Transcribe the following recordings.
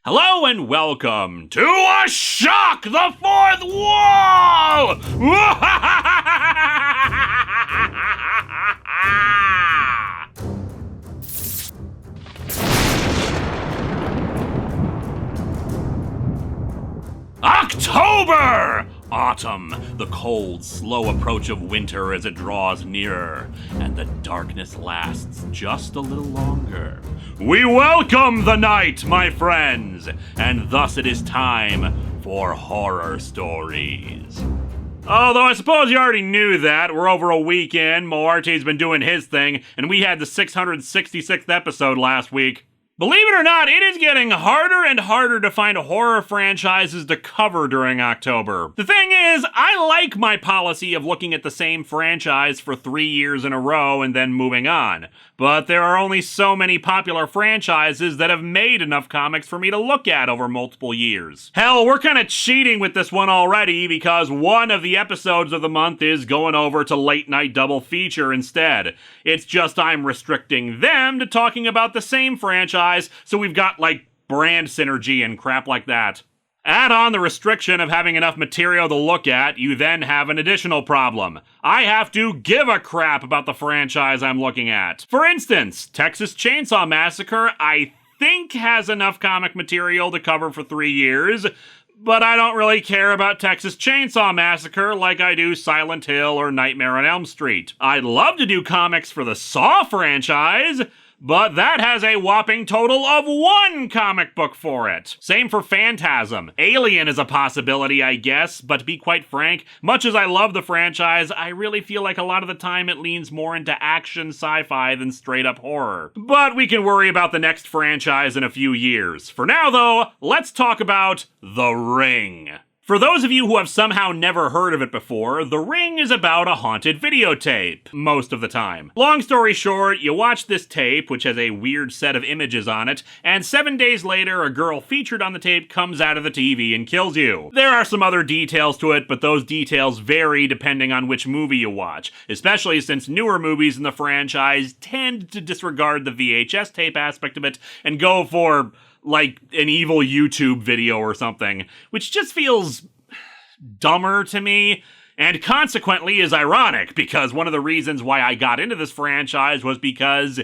Hello and welcome to Ashock the Fourth Wall! October! Autumn, the cold, slow approach of winter as it draws nearer, and the darkness lasts just a little longer. We welcome the night, my friends, and thus it is time for horror stories. Although I suppose you already knew that. We're over a week in, Moarte's been doing his thing, and we had the 666th episode last week. Believe it or not, it is getting harder and harder to find horror franchises to cover during October. The thing is, I like my policy of looking at the same franchise for 3 years in a row and then moving on. But there are only so many popular franchises that have made enough comics for me to look at over multiple years. Hell, we're kind of cheating with this one already because one of the episodes of the month is going over to Late Night Double Feature instead. It's just I'm restricting them to talking about the same franchise, so we've got, like, brand synergy and crap like that. Add on the restriction of having enough material to look at, you then have an additional problem. I have to give a crap about the franchise I'm looking at. For instance, Texas Chainsaw Massacre, I think has enough comic material to cover for 3 years, but I don't really care about Texas Chainsaw Massacre like I do Silent Hill or Nightmare on Elm Street. I'd love to do comics for the Saw franchise, but that has a whopping total of 1 comic book for it. Same for Phantasm. Alien is a possibility, I guess, but to be quite frank, much as I love the franchise, I really feel like a lot of the time it leans more into action sci-fi than straight up horror. But we can worry about the next franchise in a few years. For now, though, let's talk about The Ring. For those of you who have somehow never heard of it before, The Ring is about a haunted videotape, most of the time. Long story short, you watch this tape, which has a weird set of images on it, and 7 days later, a girl featured on the tape comes out of the TV and kills you. There are some other details to it, but those details vary depending on which movie you watch, especially since newer movies in the franchise tend to disregard the VHS tape aspect of it and go for, like, an evil YouTube video or something, which just feels dumber to me, and consequently is ironic, because one of the reasons why I got into this franchise was because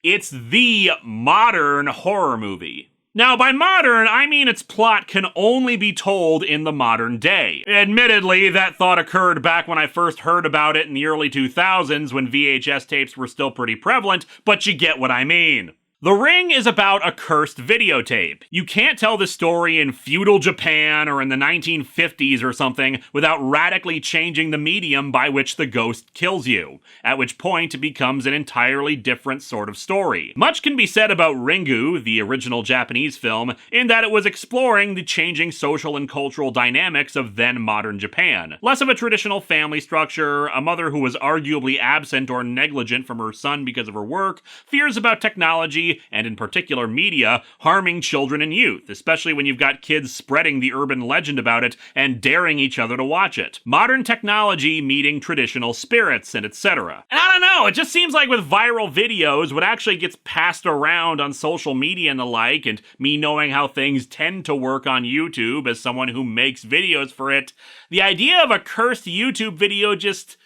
it's the modern horror movie. Now, by modern, I mean its plot can only be told in the modern day. Admittedly, that thought occurred back when I first heard about it in the early 2000s when VHS tapes were still pretty prevalent, but you get what I mean. The Ring is about a cursed videotape. You can't tell this story in feudal Japan or in the 1950s or something without radically changing the medium by which the ghost kills you, at which point it becomes an entirely different sort of story. Much can be said about Ringu, the original Japanese film, in that it was exploring the changing social and cultural dynamics of then modern Japan. Less of a traditional family structure, a mother who was arguably absent or negligent from her son because of her work, fears about technology, and in particular media, harming children and youth, especially when you've got kids spreading the urban legend about it and daring each other to watch it. Modern technology meeting traditional spirits, and etc. And I don't know, it just seems like with viral videos, what actually gets passed around on social media and the like, and me knowing how things tend to work on YouTube as someone who makes videos for it, the idea of a cursed YouTube video just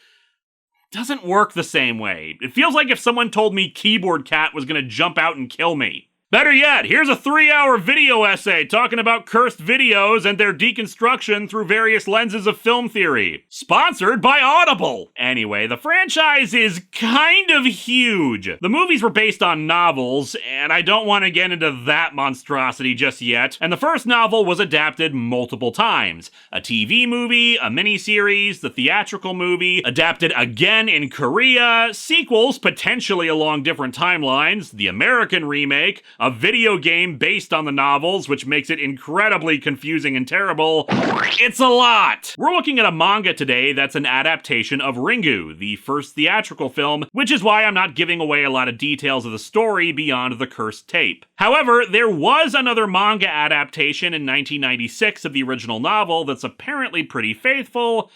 doesn't work the same way. It feels like if someone told me Keyboard Cat was gonna jump out and kill me. Better yet, here's a 3-hour video essay talking about cursed videos and their deconstruction through various lenses of film theory. Sponsored by Audible! Anyway, the franchise is kind of huge. The movies were based on novels, and I don't want to get into that monstrosity just yet, and the first novel was adapted multiple times. A TV movie, a miniseries, the theatrical movie, adapted again in Korea, sequels potentially along different timelines, the American remake, a video game based on the novels, which makes it incredibly confusing and terrible. It's a lot! We're looking at a manga today that's an adaptation of Ringu, the first theatrical film, which is why I'm not giving away a lot of details of the story beyond the cursed tape. However, there was another manga adaptation in 1996 of the original novel that's apparently pretty faithful,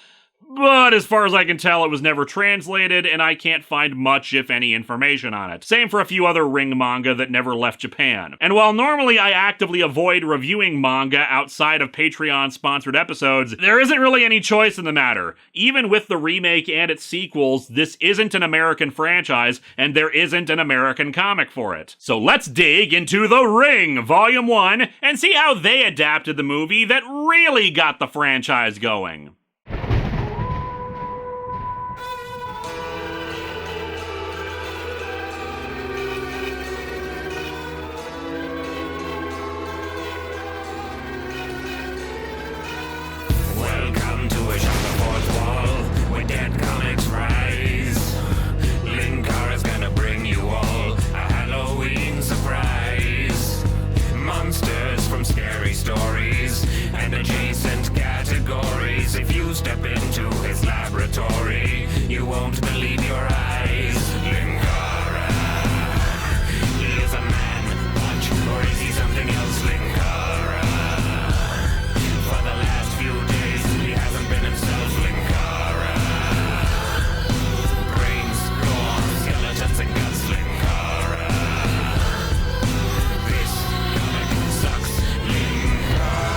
but as far as I can tell, it was never translated, and I can't find much, if any, information on it. Same for a few other Ring manga that never left Japan. And while normally I actively avoid reviewing manga outside of Patreon-sponsored episodes, there isn't really any choice in the matter. Even with the remake and its sequels, this isn't an American franchise, and there isn't an American comic for it. So let's dig into The Ring, Volume 1, and see how they adapted the movie that really got the franchise going. Welcome to Atop the Fourth Wall, where dead comics rise. Linkara's gonna bring you all a Halloween surprise. Monsters from scary stories and adjacent categories. If you step into his laboratory, you won't believe your eyes. Linkara, he is a man, punch, or is he something else? Linkara, for the last few days he hasn't been himself. Linkara, brains, gore, skeletons and guts. Linkara, this comic sucks. Linkara.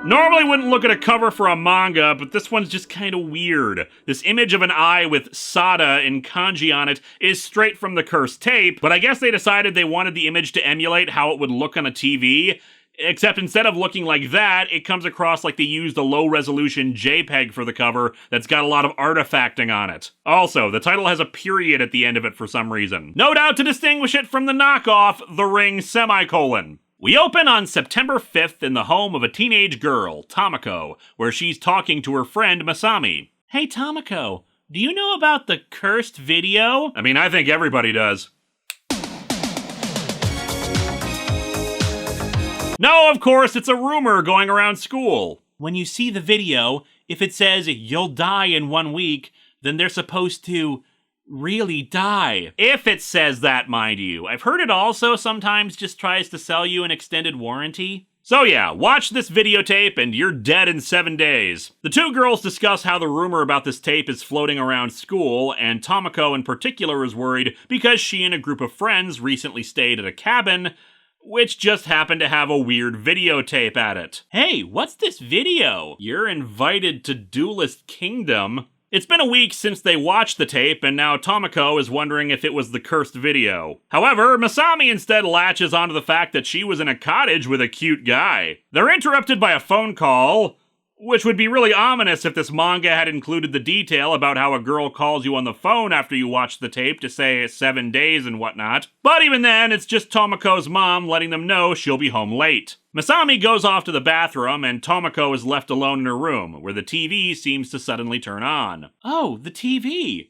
Normally wouldn't look at a cover for a manga, but this one's just kinda weird. This image of an eye with Sada in kanji on it is straight from the cursed tape, but I guess they decided they wanted the image to emulate how it would look on a TV, except instead of looking like that, it comes across like they used a low-resolution JPEG for the cover that's got a lot of artifacting on it. Also, the title has a period at the end of it for some reason. No doubt to distinguish it from the knockoff, The Ring semicolon. We open on September 5th in the home of a teenage girl, Tomoko, where she's talking to her friend Masami. Hey Tomoko, do you know about the cursed video? I mean, I think everybody does. No, of course, it's a rumor going around school. When you see the video, if it says you'll die in 1 week, then they're supposed to really die. If it says that, mind you. I've heard it also sometimes just tries to sell you an extended warranty. So yeah, watch this videotape and you're dead in 7 days. The two girls discuss how the rumor about this tape is floating around school, and Tomoko in particular is worried because she and a group of friends recently stayed at a cabin which just happened to have a weird videotape at it. Hey, what's this video? You're invited to Duelist Kingdom. It's been a week since they watched the tape, and now Tomoko is wondering if it was the cursed video. However, Masami instead latches onto the fact that she was in a cottage with a cute guy. They're interrupted by a phone call, which would be really ominous if this manga had included the detail about how a girl calls you on the phone after you watch the tape to say 7 days and whatnot. But even then, it's just Tomoko's mom letting them know she'll be home late. Masami goes off to the bathroom, and Tomoko is left alone in her room, where the TV seems to suddenly turn on. Oh, the TV.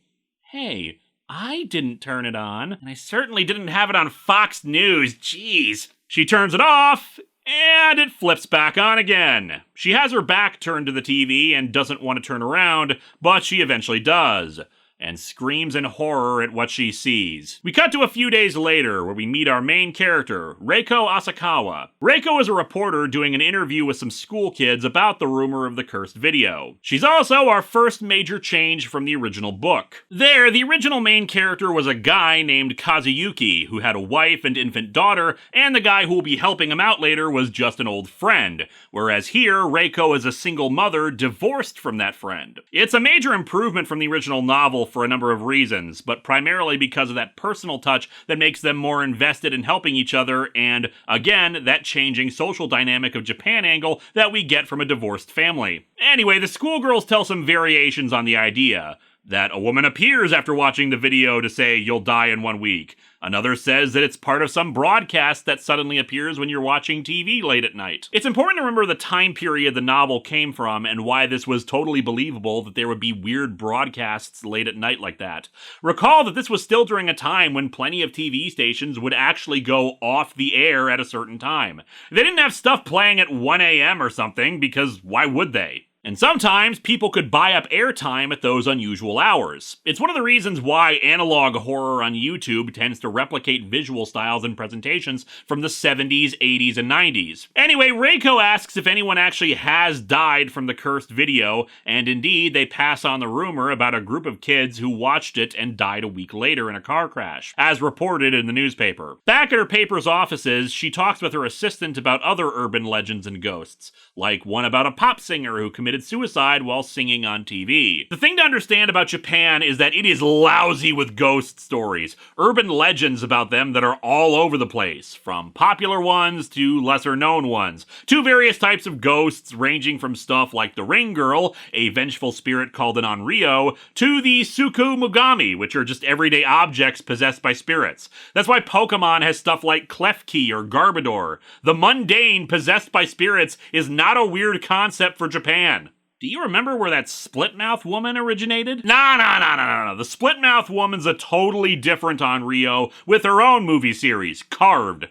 Hey, I didn't turn it on, and I certainly didn't have it on Fox News, jeez. She turns it off, and it flips back on again. She has her back turned to the TV and doesn't want to turn around, but she eventually does, and screams in horror at what she sees. We cut to a few days later, where we meet our main character, Reiko Asakawa. Reiko is a reporter doing an interview with some school kids about the rumor of the cursed video. She's also our first major change from the original book. There, the original main character was a guy named Kazuyuki, who had a wife and infant daughter, and the guy who will be helping him out later was just an old friend, whereas here, Reiko is a single mother divorced from that friend. It's a major improvement from the original novel for a number of reasons, but primarily because of that personal touch that makes them more invested in helping each other, and, again, that changing social dynamic of Japan angle that we get from a divorced family. Anyway, the schoolgirls tell some variations on the idea. that a woman appears after watching the video to say you'll die in 1 week. Another says that it's part of some broadcast that suddenly appears when you're watching TV late at night. It's important to remember the time period the novel came from and why this was totally believable that there would be weird broadcasts late at night like that. Recall that this was still during a time when plenty of TV stations would actually go off the air at a certain time. They didn't have stuff playing at 1 a.m. or something, because why would they? And sometimes people could buy up airtime at those unusual hours. It's one of the reasons why analog horror on YouTube tends to replicate visual styles and presentations from the 70s, 80s, and 90s. Anyway, Reiko asks if anyone actually has died from the cursed video, and indeed, they pass on the rumor about a group of kids who watched it and died a week later in a car crash, as reported in the newspaper. Back at her paper's offices, she talks with her assistant about other urban legends and ghosts, like one about a pop singer who committed suicide while singing on TV. The thing to understand about Japan is that it is lousy with ghost stories, urban legends about them that are all over the place, from popular ones to lesser known ones, to various types of ghosts ranging from stuff like the Ring Girl, a vengeful spirit called an Onryo, to the Suku Mugami, which are just everyday objects possessed by spirits. That's why Pokemon has stuff like Klefki or Garbodor. The mundane possessed by spirits is not a weird concept for Japan. Do you remember where that split-mouth woman originated? No. The split-mouth woman's a totally different Onryo with her own movie series, Carved.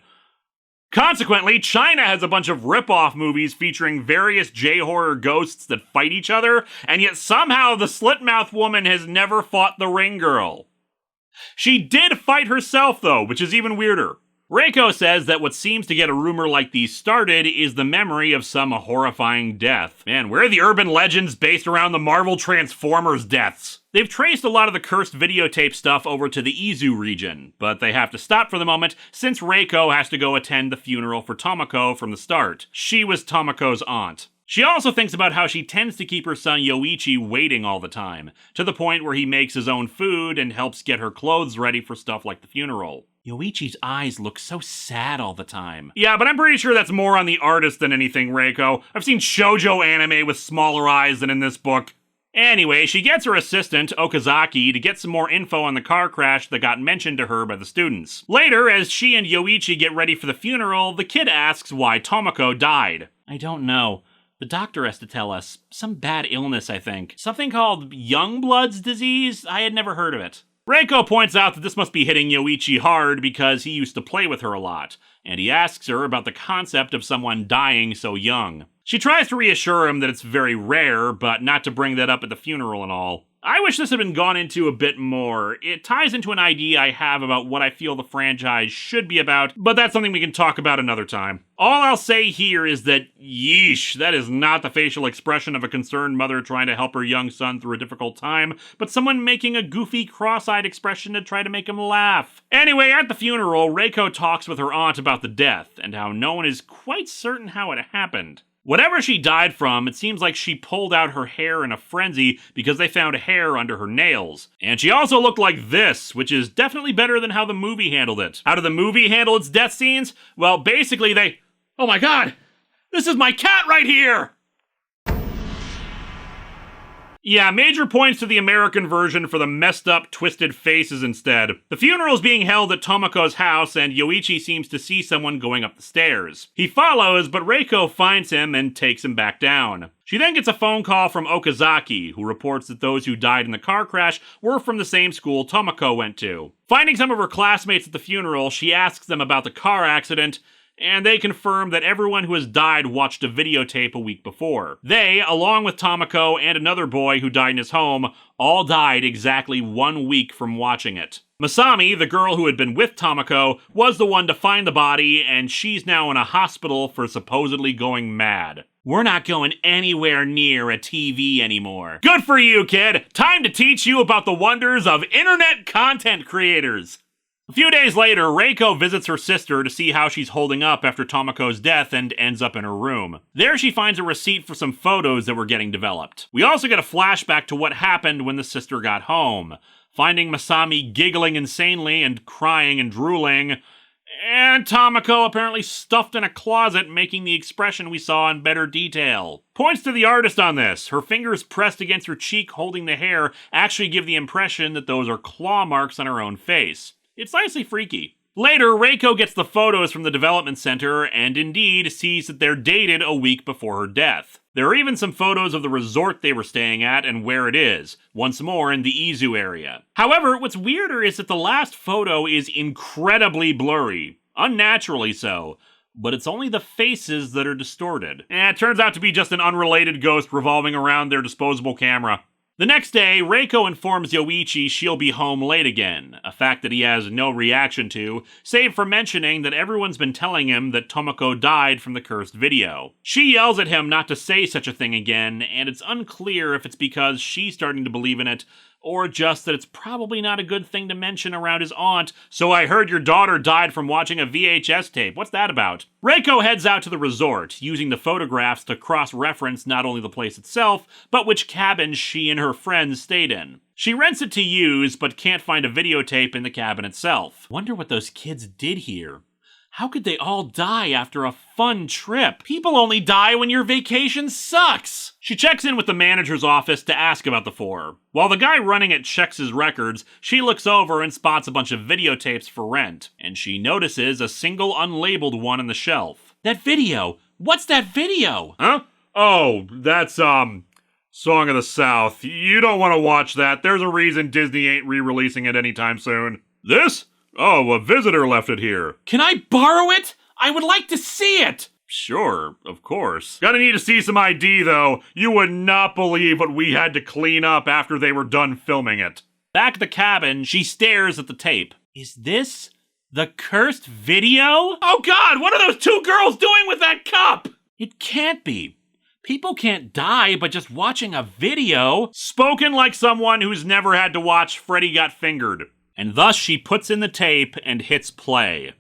Consequently, China has a bunch of rip-off movies featuring various J-horror ghosts that fight each other, and yet somehow the split-mouth woman has never fought the Ring Girl. She did fight herself, though, which is even weirder. Reiko says that what seems to get a rumor like these started is the memory of some horrifying death. Man, where are the urban legends based around the Marvel Transformers deaths? They've traced a lot of the Cursed Videotape stuff over to the Izu region, but they have to stop for the moment since Reiko has to go attend the funeral for Tomoko from the start. She was Tomoko's aunt. She also thinks about how she tends to keep her son Yoichi waiting all the time, to the point where he makes his own food and helps get her clothes ready for stuff like the funeral. Yoichi's eyes look so sad all the time. Yeah, but I'm pretty sure that's more on the artist than anything, Reiko. I've seen shoujo anime with smaller eyes than in this book. Anyway, she gets her assistant, Okazaki, to get some more info on the car crash that got mentioned to her by the students. Later, as she and Yoichi get ready for the funeral, the kid asks why Tomoko died. I don't know. The doctor has to tell us. Some bad illness, I think. Something called Youngblood's disease? I had never heard of it. Reiko points out that this must be hitting Yoichi hard because he used to play with her a lot, and he asks her about the concept of someone dying so young. She tries to reassure him that it's very rare, but not to bring that up at the funeral and all. I wish this had been gone into a bit more. It ties into an idea I have about what I feel the franchise should be about, but that's something we can talk about another time. All I'll say here is that, yeesh, that is not the facial expression of a concerned mother trying to help her young son through a difficult time, but someone making a goofy, cross-eyed expression to try to make him laugh. Anyway, at the funeral, Reiko talks with her aunt about the death, and how no one is quite certain how it happened. Whatever she died from, it seems like she pulled out her hair in a frenzy because they found hair under her nails. And she also looked like this, which is definitely better than how the movie handled it. How did the movie handle its death scenes? Well, basically they... Oh my god! This is my cat right here! Yeah, major points to the American version for the messed up, twisted faces instead. The funeral's being held at Tomoko's house, and Yoichi seems to see someone going up the stairs. He follows, but Reiko finds him and takes him back down. She then gets a phone call from Okazaki, who reports that those who died in the car crash were from the same school Tomoko went to. Finding some of her classmates at the funeral, she asks them about the car accident, and they confirm that everyone who has died watched a videotape a week before. They, along with Tomoko and another boy who died in his home, all died exactly 1 week from watching it. Masami, the girl who had been with Tomoko, was the one to find the body, and she's now in a hospital for supposedly going mad. We're not going anywhere near a TV anymore. Good for you, kid! Time to teach you about the wonders of internet content creators! A few days later, Reiko visits her sister to see how she's holding up after Tomoko's death and ends up in her room. There she finds a receipt for some photos that were getting developed. We also get a flashback to what happened when the sister got home, finding Masami giggling insanely and crying and drooling, And Tomoko apparently stuffed in a closet, making the expression we saw in better detail. Points to the artist on this. Her fingers pressed against her cheek holding the hair actually give the impression that those are claw marks on her own face. It's nicely freaky. Later, Reiko gets the photos from the development center and indeed sees that they're dated a week before her death. There are even some photos of the resort they were staying at and where it is, once more in the Izu area. However, what's weirder is that the last photo is incredibly blurry, unnaturally so, but it's only the faces that are distorted. It turns out to be just an unrelated ghost revolving around their disposable camera. The next day, Reiko informs Yoichi she'll be home late again, a fact that he has no reaction to, save for mentioning that everyone's been telling him that Tomoko died from the cursed video. She yells at him not to say such a thing again, and it's unclear if it's because she's starting to believe in it, or just that it's probably not a good thing to mention around his aunt. So I heard your daughter died from watching a VHS tape. What's that about? Reiko heads out to the resort, using the photographs to cross-reference not only the place itself, but which cabin she and her friends stayed in. She rents it to use, but can't find a videotape in the cabin itself. Wonder what those kids did here. How could they all die after a fun trip? People only die when your vacation sucks! She checks in with the manager's office to ask about the four. While the guy running it checks his records, she looks over and spots a bunch of videotapes for rent, and she notices a single unlabeled one on the shelf. That video! What's that video? Huh? Oh, that's, Song of the South. You don't want to watch that. There's a reason Disney ain't re-releasing it anytime soon. This? Oh, a visitor left it here. Can I borrow it? I would like to see it! Sure, of course. Gonna need to see some ID, though. You would not believe what we had to clean up after they were done filming it. Back at the cabin, she stares at the tape. Is this the cursed video? Oh god, what are those two girls doing with that cup? It can't be. People can't die by just watching a video. Spoken like someone who's never had to watch Freddy Got Fingered. And thus she puts in the tape and hits play.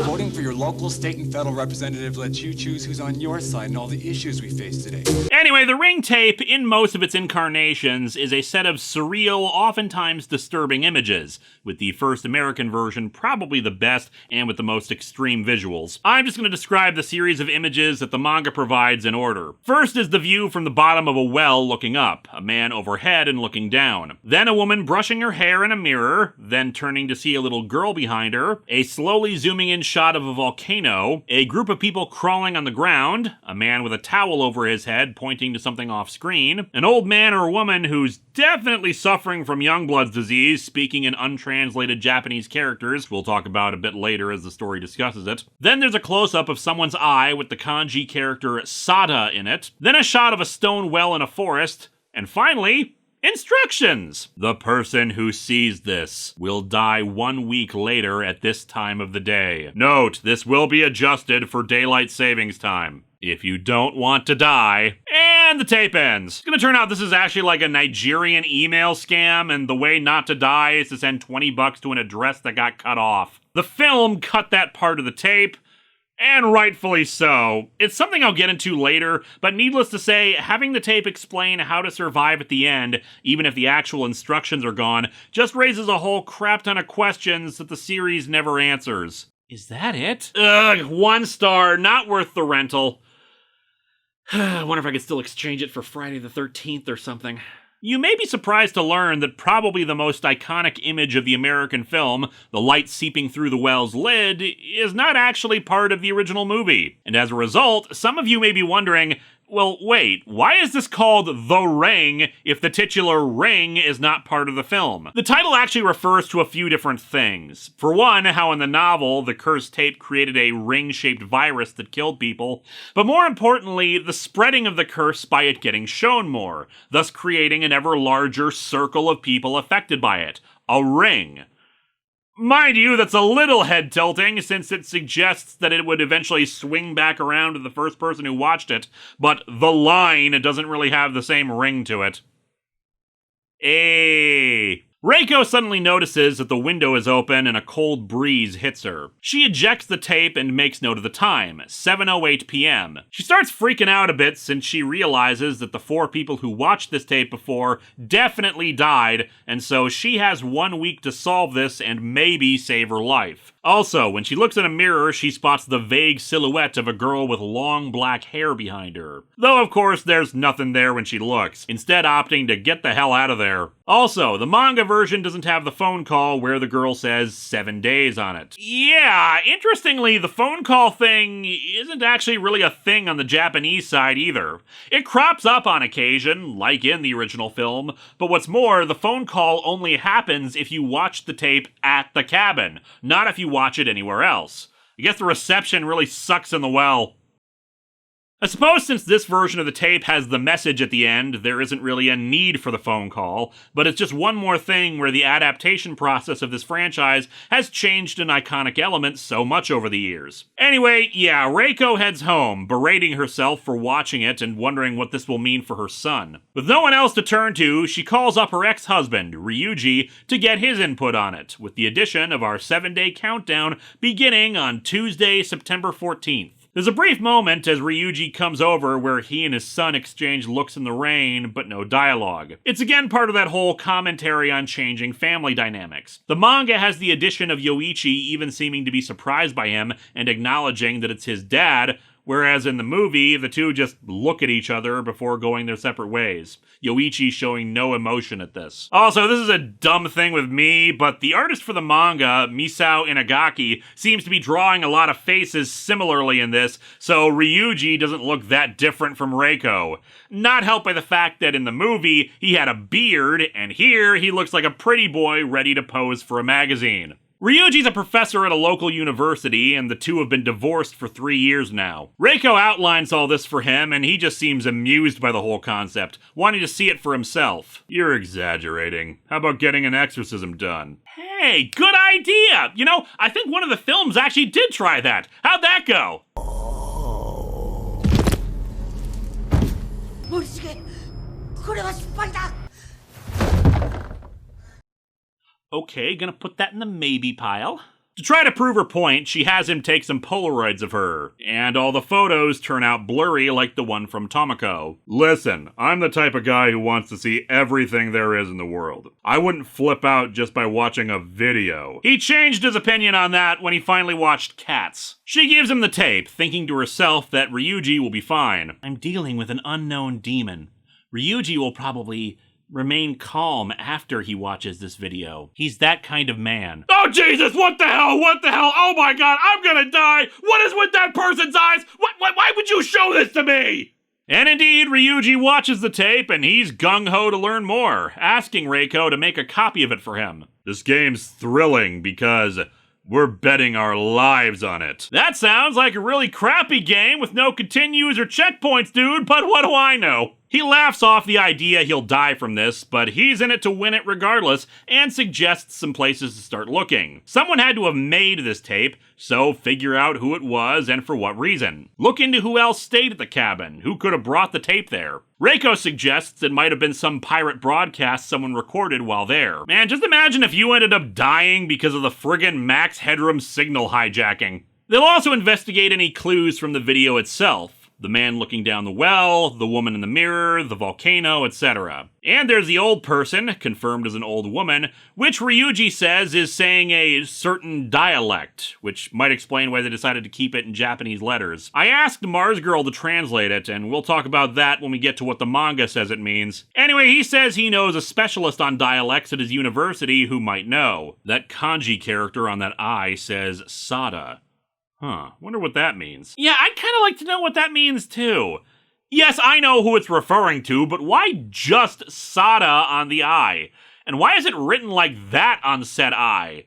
Voting for your local, state, and federal representative lets you choose who's on your side in all the issues we face today. Anyway, the Ring tape, in most of its incarnations, is a set of surreal, oftentimes disturbing images, with the first American version probably the best and with the most extreme visuals. I'm just going to describe the series of images that the manga provides in order. First is the view from the bottom of a well looking up, a man overhead and looking down. Then a woman brushing her hair in a mirror, then turning to see a little girl behind her, a slowly zooming in shot of a volcano, a group of people crawling on the ground, a man with a towel over his head pointing to something off screen, an old man or woman who's definitely suffering from Youngblood's disease, speaking in untranslated Japanese characters, we'll talk about a bit later as the story discusses it. Then there's a close-up of someone's eye with the kanji character Sada in it, then a shot of a stone well in a forest, and finally, instructions! The person who sees this will die 1 week later at this time of the day. Note, this will be adjusted for daylight savings time. If you don't want to die, and the tape ends. It's gonna turn out this is actually like a Nigerian email scam, and the way not to die is to send $20 to an address that got cut off. The film cut that part of the tape, and rightfully so. It's something I'll get into later, but needless to say, having the tape explain how to survive at the end, even if the actual instructions are gone, just raises a whole crap ton of questions that the series never answers. Is that it? Ugh, 1 star, not worth the rental. I wonder if I could still exchange it for Friday the 13th or something. You may be surprised to learn that probably the most iconic image of the American film, the light seeping through the well's lid, is not actually part of the original movie. And as a result, some of you may be wondering, well, wait, why is this called The Ring if the titular ring is not part of the film? The title actually refers to a few different things. For one, how in the novel, the cursed tape created a ring-shaped virus that killed people, but more importantly, the spreading of the curse by it getting shown more, thus creating an ever larger circle of people affected by it. A ring. Mind you, that's a little head-tilting, since it suggests that it would eventually swing back around to the first person who watched it, but the line doesn't really have the same ring to it. Reiko suddenly notices that the window is open and a cold breeze hits her. She ejects the tape and makes note of the time, 7:08 p.m. She starts freaking out a bit since she realizes that the 4 people who watched this tape before definitely died, and so she has 1 week to solve this and maybe save her life. Also, when she looks in a mirror, she spots the vague silhouette of a girl with long black hair behind her. Though, of course, there's nothing there when she looks, instead opting to get the hell out of there. Also, the manga version doesn't have the phone call where the girl says 7 days on it. Yeah, interestingly, the phone call thing isn't actually really a thing on the Japanese side either. It crops up on occasion, like in the original film, but what's more, the phone call only happens if you watch the tape at the cabin, not if you watch it anywhere else. I guess the reception really sucks in the well. I suppose since this version of the tape has the message at the end, there isn't really a need for the phone call, but it's just one more thing where the adaptation process of this franchise has changed an iconic element so much over the years. Anyway, yeah, Reiko heads home, berating herself for watching it and wondering what this will mean for her son. With no one else to turn to, she calls up her ex-husband, Ryuji, to get his input on it, with the addition of our 7-day countdown beginning on Tuesday, September 14th. There's a brief moment as Ryuji comes over where he and his son exchange looks in the rain, but no dialogue. It's again part of that whole commentary on changing family dynamics. The manga has the addition of Yoichi even seeming to be surprised by him and acknowledging that it's his dad, whereas in the movie, the two just look at each other before going their separate ways. Yoichi showing no emotion at this. Also, this is a dumb thing with me, but the artist for the manga, Misao Inagaki, seems to be drawing a lot of faces similarly in this, so Ryuji doesn't look that different from Reiko. Not helped by the fact that in the movie, he had a beard, and here he looks like a pretty boy ready to pose for a magazine. Ryuji's a professor at a local university, and the two have been divorced for 3 years now. Reiko outlines all this for him, and he just seems amused by the whole concept, wanting to see it for himself. You're exaggerating. How about getting an exorcism done? Hey, good idea! You know, I think one of the films actually did try that. How'd that go? Okay, gonna put that in the maybe pile. To try to prove her point, she has him take some Polaroids of her, and all the photos turn out blurry like the one from Tomoko. Listen, I'm the type of guy who wants to see everything there is in the world. I wouldn't flip out just by watching a video. He changed his opinion on that when he finally watched Cats. She gives him the tape, thinking to herself that Ryuji will be fine. I'm dealing with an unknown demon. Ryuji will probably remain calm after he watches this video. He's that kind of man. Oh Jesus, what the hell? What the hell? Oh my god, I'm gonna die! What is with that person's eyes? Why would you show this to me? And indeed, Ryuji watches the tape and he's gung-ho to learn more, asking Reiko to make a copy of it for him. This game's thrilling because we're betting our lives on it. That sounds like a really crappy game with no continues or checkpoints, dude, but what do I know? He laughs off the idea he'll die from this, but he's in it to win it regardless, and suggests some places to start looking. Someone had to have made this tape, so figure out who it was and for what reason. Look into who else stayed at the cabin, who could have brought the tape there. Reiko suggests it might have been some pirate broadcast someone recorded while there. Man, just imagine if you ended up dying because of the friggin' Max Headroom signal hijacking. They'll also investigate any clues from the video itself. The man looking down the well, the woman in the mirror, the volcano, etc. And there's the old person, confirmed as an old woman, which Ryuji says is saying a certain dialect, which might explain why they decided to keep it in Japanese letters. I asked Mars Girl to translate it, and we'll talk about that when we get to what the manga says it means. Anyway, he says he knows a specialist on dialects at his university who might know. That kanji character on that eye says Sada. Wonder what that means. Yeah, I'd kind of like to know what that means too. Yes, I know who it's referring to, but why just Sada on the eye? And why is it written like that on said eye?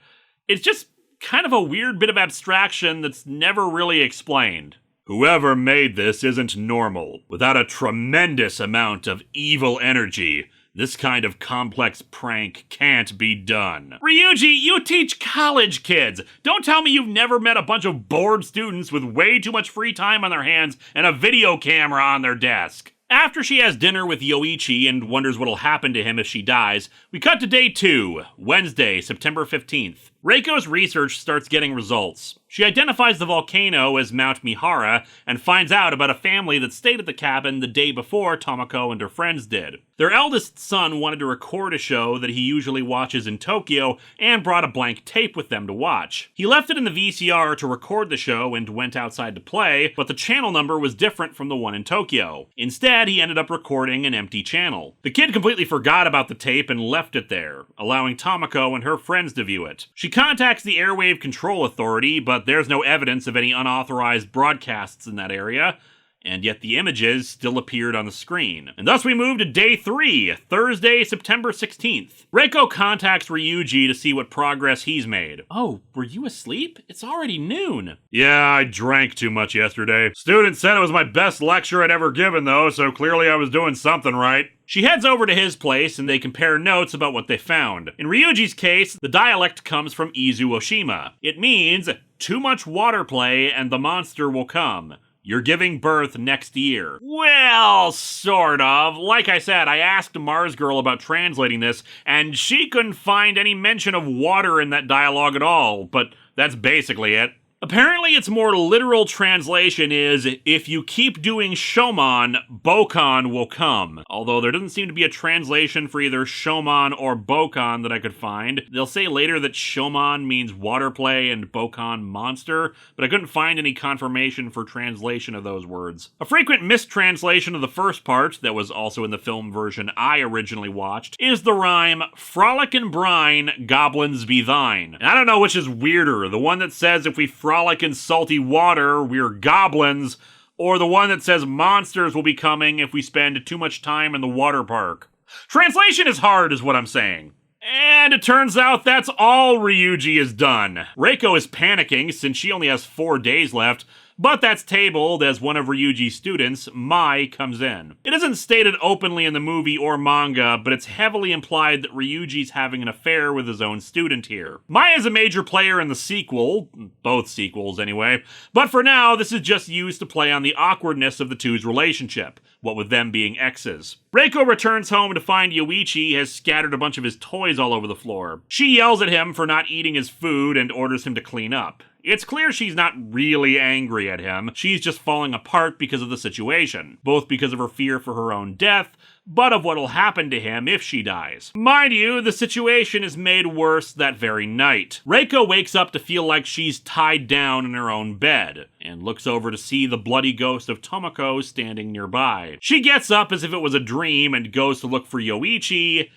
It's just kind of a weird bit of abstraction that's never really explained. Whoever made this isn't normal. Without a tremendous amount of evil energy, this kind of complex prank can't be done. Ryuji, you teach college kids. Don't tell me you've never met a bunch of bored students with way too much free time on their hands and a video camera on their desk. After she has dinner with Yoichi and wonders what'll happen to him if she dies, we cut to day 2, Wednesday, September 15th. Reiko's research starts getting results. She identifies the volcano as Mount Mihara and finds out about a family that stayed at the cabin the day before Tomoko and her friends did. Their eldest son wanted to record a show that he usually watches in Tokyo and brought a blank tape with them to watch. He left it in the VCR to record the show and went outside to play, but the channel number was different from the one in Tokyo. Instead, he ended up recording an empty channel. The kid completely forgot about the tape and left it there, allowing Tomoko and her friends to view it. She contacts the Airwave Control Authority, but there's no evidence of any unauthorized broadcasts in that area, and yet the images still appeared on the screen. And thus we move to day 3, Thursday, September 16th. Reiko contacts Ryuji to see what progress he's made. Oh, were you asleep? It's already noon. Yeah, I drank too much yesterday. Student said it was my best lecture I'd ever given though, so clearly I was doing something right. She heads over to his place and they compare notes about what they found. In Ryuji's case, the dialect comes from Izu Oshima. It means, too much water play and the monster will come. You're giving birth next year. Well, sort of. Like I said, I asked Mars Girl about translating this, and she couldn't find any mention of water in that dialogue at all, but that's basically it. Apparently, its more literal translation is, if you keep doing Shomon, Bokon will come. Although there doesn't seem to be a translation for either Shomon or Bokon that I could find. They'll say later that Shomon means water play and Bokon monster, but I couldn't find any confirmation for translation of those words. A frequent mistranslation of the first part, that was also in the film version I originally watched, is the rhyme, frolic and brine, goblins be thine. And I don't know which is weirder, the one that says if we frolic in salty water, we're goblins, or the one that says monsters will be coming if we spend too much time in the water park. Translation is hard, is what I'm saying. And it turns out that's all Ryuji has done. Reiko is panicking since she only has 4 days left, but that's tabled as one of Ryuji's students, Mai, comes in. It isn't stated openly in the movie or manga, but it's heavily implied that Ryuji's having an affair with his own student here. Mai is a major player in the sequel, both sequels anyway, but for now this is just used to play on the awkwardness of the two's relationship, what with them being exes. Reiko returns home to find Yoichi has scattered a bunch of his toys all over the floor. She yells at him for not eating his food and orders him to clean up. It's clear she's not really angry at him, she's just falling apart because of the situation, both because of her fear for her own death, but of what'll happen to him if she dies. Mind you, the situation is made worse that very night. Reiko wakes up to feel like she's tied down in her own bed, and looks over to see the bloody ghost of Tomoko standing nearby. She gets up as if it was a dream and goes to look for Yoichi,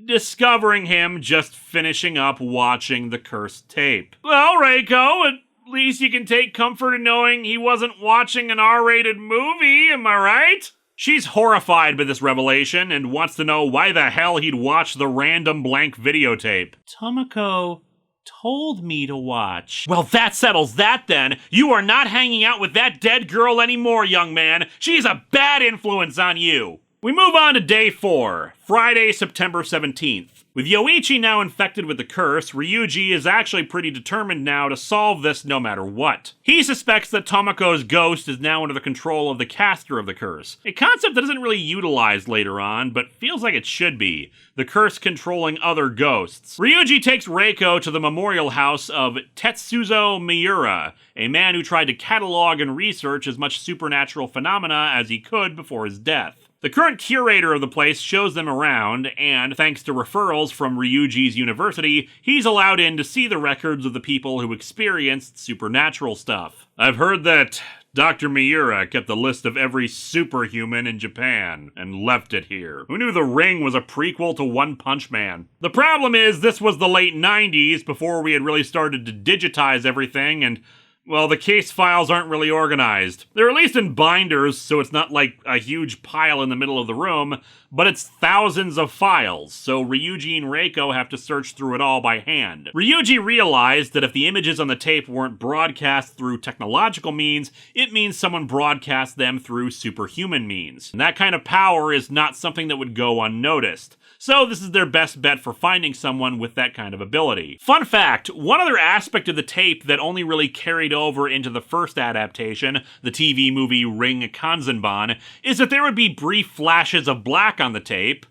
discovering him just finishing up watching the cursed tape. Well, Reiko, at least you can take comfort in knowing he wasn't watching an R-rated movie, am I right? She's horrified by this revelation and wants to know why the hell he'd watch the random blank videotape. Tomoko told me to watch. Well, that settles that then. You are not hanging out with that dead girl anymore, young man. She's a bad influence on you. We move on to day 4, Friday, September 17th. With Yoichi now infected with the curse, Ryuji is actually pretty determined now to solve this no matter what. He suspects that Tomoko's ghost is now under the control of the caster of the curse, a concept that isn't really utilized later on, but feels like it should be, the curse controlling other ghosts. Ryuji takes Reiko to the memorial house of Tetsuzo Miura, a man who tried to catalog and research as much supernatural phenomena as he could before his death. The current curator of the place shows them around, and thanks to referrals from Ryuji's university, he's allowed in to see the records of the people who experienced supernatural stuff. I've heard that Dr. Miura kept a list of every superhuman in Japan, and left it here. Who knew The Ring was a prequel to One Punch Man? The problem is, this was the late 90s, before we had really started to digitize everything, and well, the case files aren't really organized. They're at least in binders, so it's not like a huge pile in the middle of the room, but it's thousands of files, so Ryuji and Reiko have to search through it all by hand. Ryuji realized that if the images on the tape weren't broadcast through technological means, it means someone broadcast them through superhuman means. And that kind of power is not something that would go unnoticed. So this is their best bet for finding someone with that kind of ability. Fun fact, one other aspect of the tape that only really carried over into the first adaptation, the TV movie Ring Kanzenban, is that there would be brief flashes of black on the tape,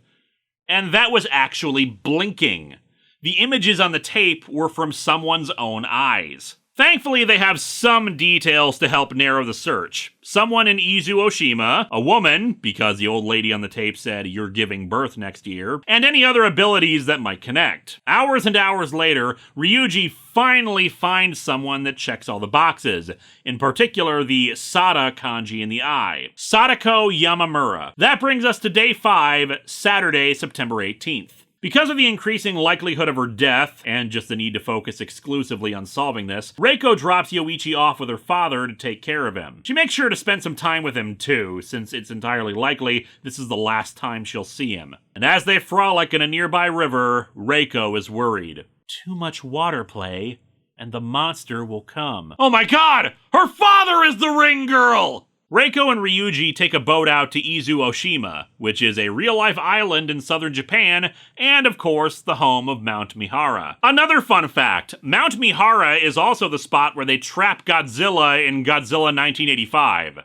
and that was actually blinking. The images on the tape were from someone's own eyes. Thankfully, they have some details to help narrow the search. Someone in Izu Oshima, a woman, because the old lady on the tape said you're giving birth next year, and any other abilities that might connect. Hours and hours later, Ryuji finally finds someone that checks all the boxes, in particular the Sada kanji in the eye, Sadako Yamamura. That brings us to day 5, Saturday, September 18th. Because of the increasing likelihood of her death, and just the need to focus exclusively on solving this, Reiko drops Yoichi off with her father to take care of him. She makes sure to spend some time with him too, since it's entirely likely this is the last time she'll see him. And as they frolic in a nearby river, Reiko is worried. Too much water play, and the monster will come. Oh my god! Her father is the ring girl! Reiko and Ryuji take a boat out to Izu Oshima, which is a real-life island in southern Japan, and of course, the home of Mount Mihara. Another fun fact, Mount Mihara is also the spot where they trap Godzilla in Godzilla 1985.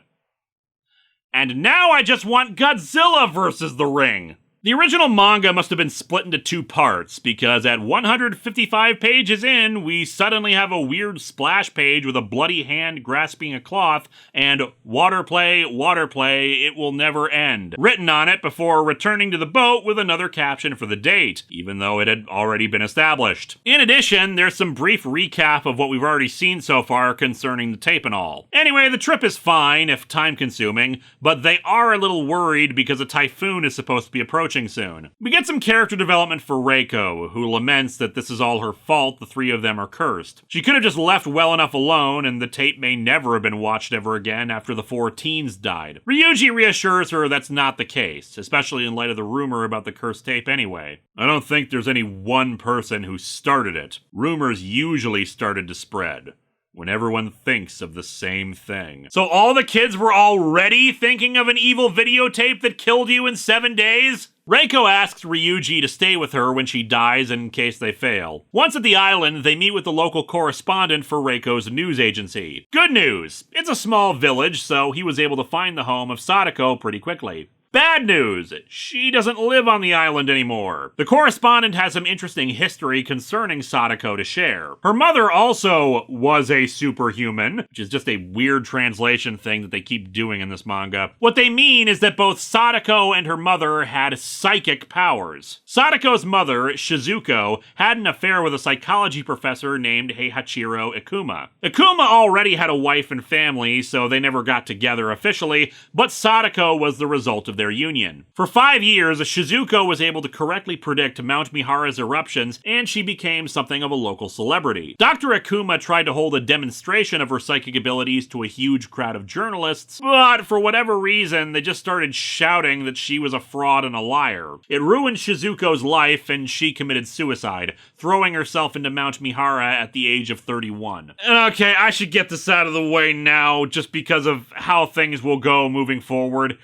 And now I just want Godzilla versus the Ring! The original manga must have been split into 2 parts, because at 155 pages in, we suddenly have a weird splash page with a bloody hand grasping a cloth, and water play, it will never end, written on it before returning to the boat with another caption for the date, even though it had already been established. In addition, there's some brief recap of what we've already seen so far concerning the tape and all. Anyway, the trip is fine, if time-consuming, but they are a little worried because a typhoon is supposed to be approaching soon. We get some character development for Reiko, who laments that this is all her fault, the 3 of them are cursed. She could have just left well enough alone, and the tape may never have been watched ever again after the 4 teens died. Ryuji reassures her that's not the case, especially in light of the rumor about the cursed tape anyway. I don't think there's any one person who started it. Rumors usually started to spread when everyone thinks of the same thing. So all the kids were already thinking of an evil videotape that killed you in 7 days? Reiko asks Ryuji to stay with her when she dies in case they fail. Once at the island, they meet with the local correspondent for Reiko's news agency. Good news! It's a small village, so he was able to find the home of Sadako pretty quickly. Bad news! She doesn't live on the island anymore. The correspondent has some interesting history concerning Sadako to share. Her mother also was a superhuman, which is just a weird translation thing that they keep doing in this manga. What they mean is that both Sadako and her mother had psychic powers. Sadako's mother, Shizuko, had an affair with a psychology professor named Heihachiro Ikuma. Ikuma already had a wife and family, so they never got together officially, but Sadako was the result of their union. For 5 years, Shizuko was able to correctly predict Mount Mihara's eruptions, and she became something of a local celebrity. Dr. Ikuma tried to hold a demonstration of her psychic abilities to a huge crowd of journalists, but for whatever reason, they just started shouting that she was a fraud and a liar. It ruined Shizuko's life, and she committed suicide, throwing herself into Mount Mihara at the age of 31. Okay, I should get this out of the way now, just because of how things will go moving forward.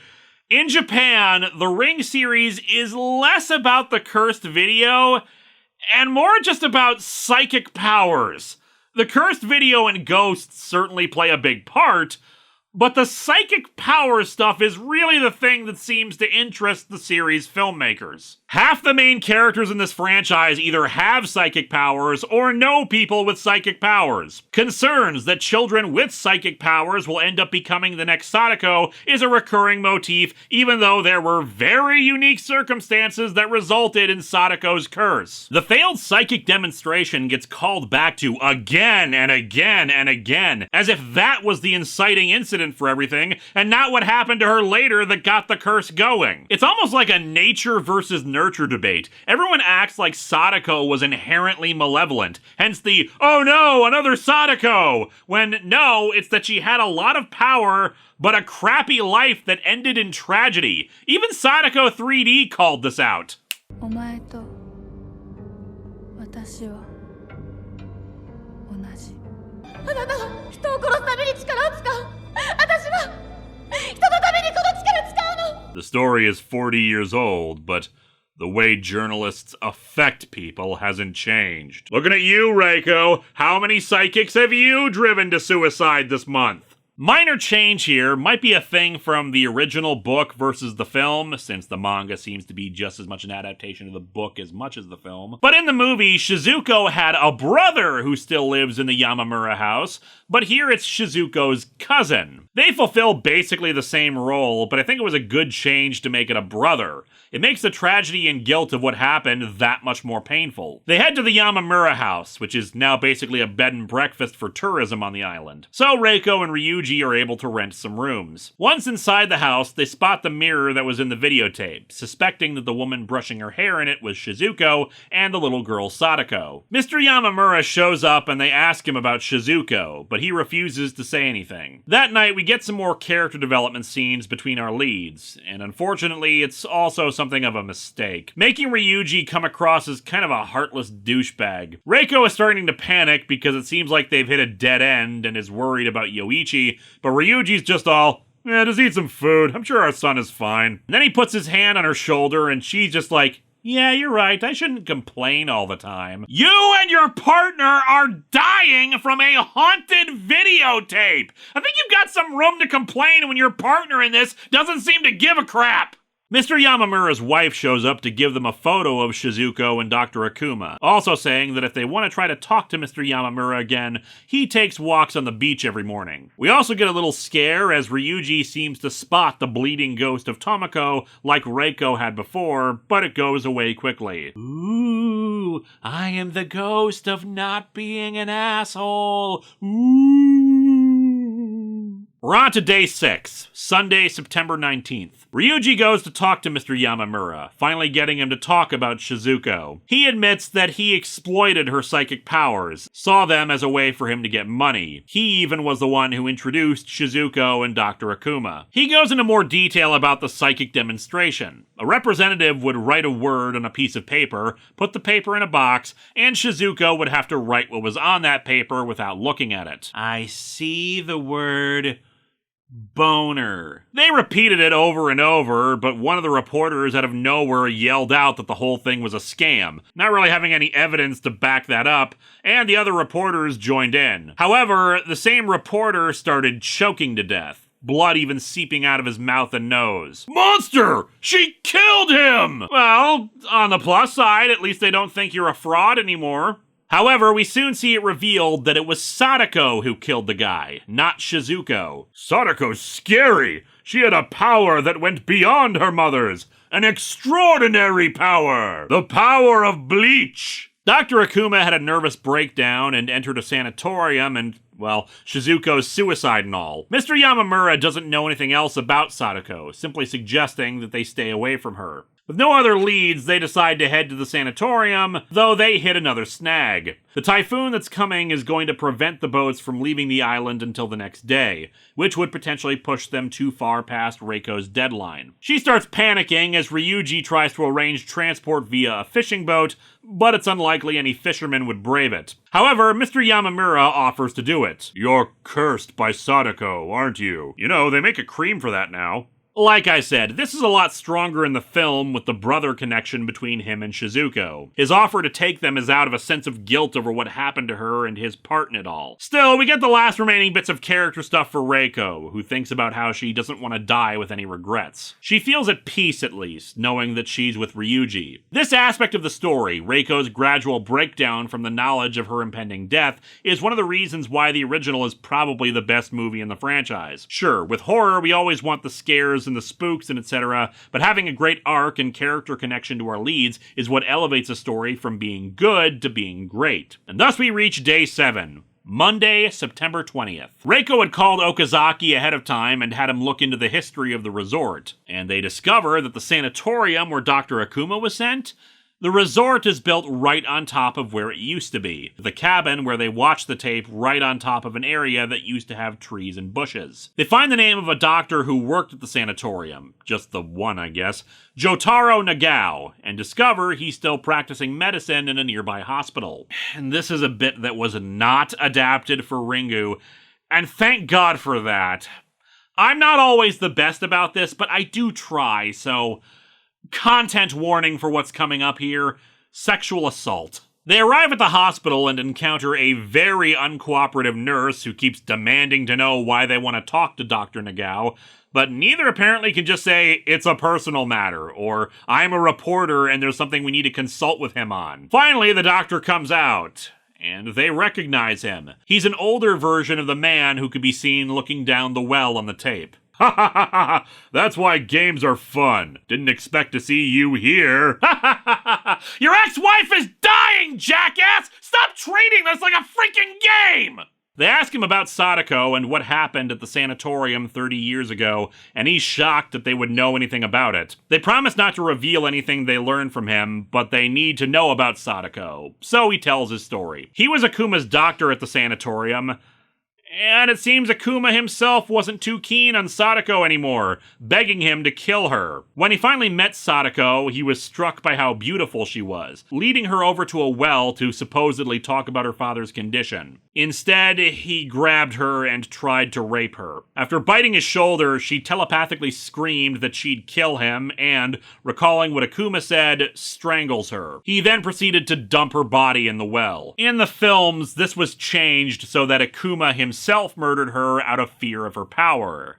In Japan, the Ring series is less about the cursed video and more just about psychic powers. The cursed video and ghosts certainly play a big part, but the psychic power stuff is really the thing that seems to interest the series' filmmakers. Half the main characters in this franchise either have psychic powers or know people with psychic powers. Concerns that children with psychic powers will end up becoming the next Sadako is a recurring motif, even though there were very unique circumstances that resulted in Sadako's curse. The failed psychic demonstration gets called back to again and again and again, as if that was the inciting incident for everything, and not what happened to her later that got the curse going. It's almost like a nature versus nurture debate. Everyone acts like Sadako was inherently malevolent, hence the, oh no, another Sadako! When no, it's that she had a lot of power, but a crappy life that ended in tragedy. Even Sadako 3D called this out. お前と私は同じ。あなたは人を殺すために力を使う。私は人のためにこの力使うの。 The story is 40 years old, but the way journalists affect people hasn't changed. Looking at you, Reiko. How many psychics have you driven to suicide this month? Minor change here, might be a thing from the original book versus the film, since the manga seems to be just as much an adaptation of the book as much as the film. But in the movie, Shizuko had a brother who still lives in the Yamamura house, but here it's Shizuko's cousin. They fulfill basically the same role, but I think it was a good change to make it a brother. It makes the tragedy and guilt of what happened that much more painful. They head to the Yamamura house, which is now basically a bed and breakfast for tourism on the island. So Reiko and Ryuji are able to rent some rooms. Once inside the house, they spot the mirror that was in the videotape, suspecting that the woman brushing her hair in it was Shizuko and the little girl Sadako. Mr. Yamamura shows up and they ask him about Shizuko, but he refuses to say anything. That night, we get some more character development scenes between our leads, and unfortunately, it's also something of a mistake, making Ryuji come across as kind of a heartless douchebag. Reiko is starting to panic because it seems like they've hit a dead end and is worried about Yoichi, but Ryuji's just all, just eat some food, I'm sure our son is fine. And then he puts his hand on her shoulder and she's just like, yeah, you're right, I shouldn't complain all the time. You and your partner are dying from a haunted videotape! I think you've got some room to complain when your partner in this doesn't seem to give a crap! Mr. Yamamura's wife shows up to give them a photo of Shizuko and Dr. Akuma, also saying that if they want to try to talk to Mr. Yamamura again, he takes walks on the beach every morning. We also get a little scare as Ryuji seems to spot the bleeding ghost of Tomoko like Reiko had before, but it goes away quickly. Ooh, I am the ghost of not being an asshole. Ooh. We're on to day 6, Sunday, September 19th. Ryuji goes to talk to Mr. Yamamura, finally getting him to talk about Shizuko. He admits that he exploited her psychic powers, saw them as a way for him to get money. He even was the one who introduced Shizuko and Dr. Akuma. He goes into more detail about the psychic demonstration. A representative would write a word on a piece of paper, put the paper in a box, and Shizuko would have to write what was on that paper without looking at it. I see the word boner. They repeated it over and over, but one of the reporters out of nowhere yelled out that the whole thing was a scam, not really having any evidence to back that up, and the other reporters joined in. However, the same reporter started choking to death, blood even seeping out of his mouth and nose. Monster! She killed him! Well, on the plus side, at least they don't think you're a fraud anymore. However, we soon see it revealed that it was Sadako who killed the guy, not Shizuko. Sadako's scary! She had a power that went beyond her mother's! An extraordinary power! The power of bleach! Dr. Akuma had a nervous breakdown and entered a sanatorium and, well, Shizuko's suicide and all. Mr. Yamamura doesn't know anything else about Sadako, simply suggesting that they stay away from her. With no other leads, they decide to head to the sanatorium, though they hit another snag. The typhoon that's coming is going to prevent the boats from leaving the island until the next day, which would potentially push them too far past Reiko's deadline. She starts panicking as Ryuji tries to arrange transport via a fishing boat, but it's unlikely any fisherman would brave it. However, Mr. Yamamura offers to do it. You're cursed by Sadako, aren't you? You know, they make a cream for that now. Like I said, this is a lot stronger in the film with the brother connection between him and Shizuko. His offer to take them is out of a sense of guilt over what happened to her and his part in it all. Still, we get the last remaining bits of character stuff for Reiko, who thinks about how she doesn't want to die with any regrets. She feels at peace, at least, knowing that she's with Ryuji. This aspect of the story, Reiko's gradual breakdown from the knowledge of her impending death, is one of the reasons why the original is probably the best movie in the franchise. Sure, with horror, we always want the scares and the spooks and etc., but having a great arc and character connection to our leads is what elevates a story from being good to being great. And thus we reach day 7. Monday, September 20th. Reiko had called Okazaki ahead of time and had him look into the history of the resort, and they discover that the sanatorium where Dr. Akuma was sent, the resort is built right on top of where it used to be. The cabin where they watch the tape right on top of an area that used to have trees and bushes. They find the name of a doctor who worked at the sanatorium, just the one I guess, Jotaro Nagao, and discover he's still practicing medicine in a nearby hospital. And this is a bit that was not adapted for Ringu, and thank God for that. I'm not always the best about this, but I do try, so content warning for what's coming up here: sexual assault. They arrive at the hospital and encounter a very uncooperative nurse who keeps demanding to know why they want to talk to Dr. Nagao, but neither apparently can just say, it's a personal matter, or I'm a reporter and there's something we need to consult with him on. Finally, the doctor comes out, and they recognize him. He's an older version of the man who could be seen looking down the well on the tape. Ha ha ha ha! That's why games are fun. Didn't expect to see you here. Ha ha ha ha! Your ex-wife is dying, jackass! Stop treating this like a freaking game! They ask him about Sadako and what happened at the sanatorium 30 years ago, and he's shocked that they would know anything about it. They promise not to reveal anything they learned from him, but they need to know about Sadako, so he tells his story. He was Akuma's doctor at the sanatorium, and it seems Akuma himself wasn't too keen on Sadako anymore, begging him to kill her. When he finally met Sadako, he was struck by how beautiful she was, leading her over to a well to supposedly talk about her father's condition. Instead, he grabbed her and tried to rape her. After biting his shoulder, she telepathically screamed that she'd kill him and, recalling what Akuma said, strangles her. He then proceeded to dump her body in the well. In the films, this was changed so that Akuma himself murdered her out of fear of her power.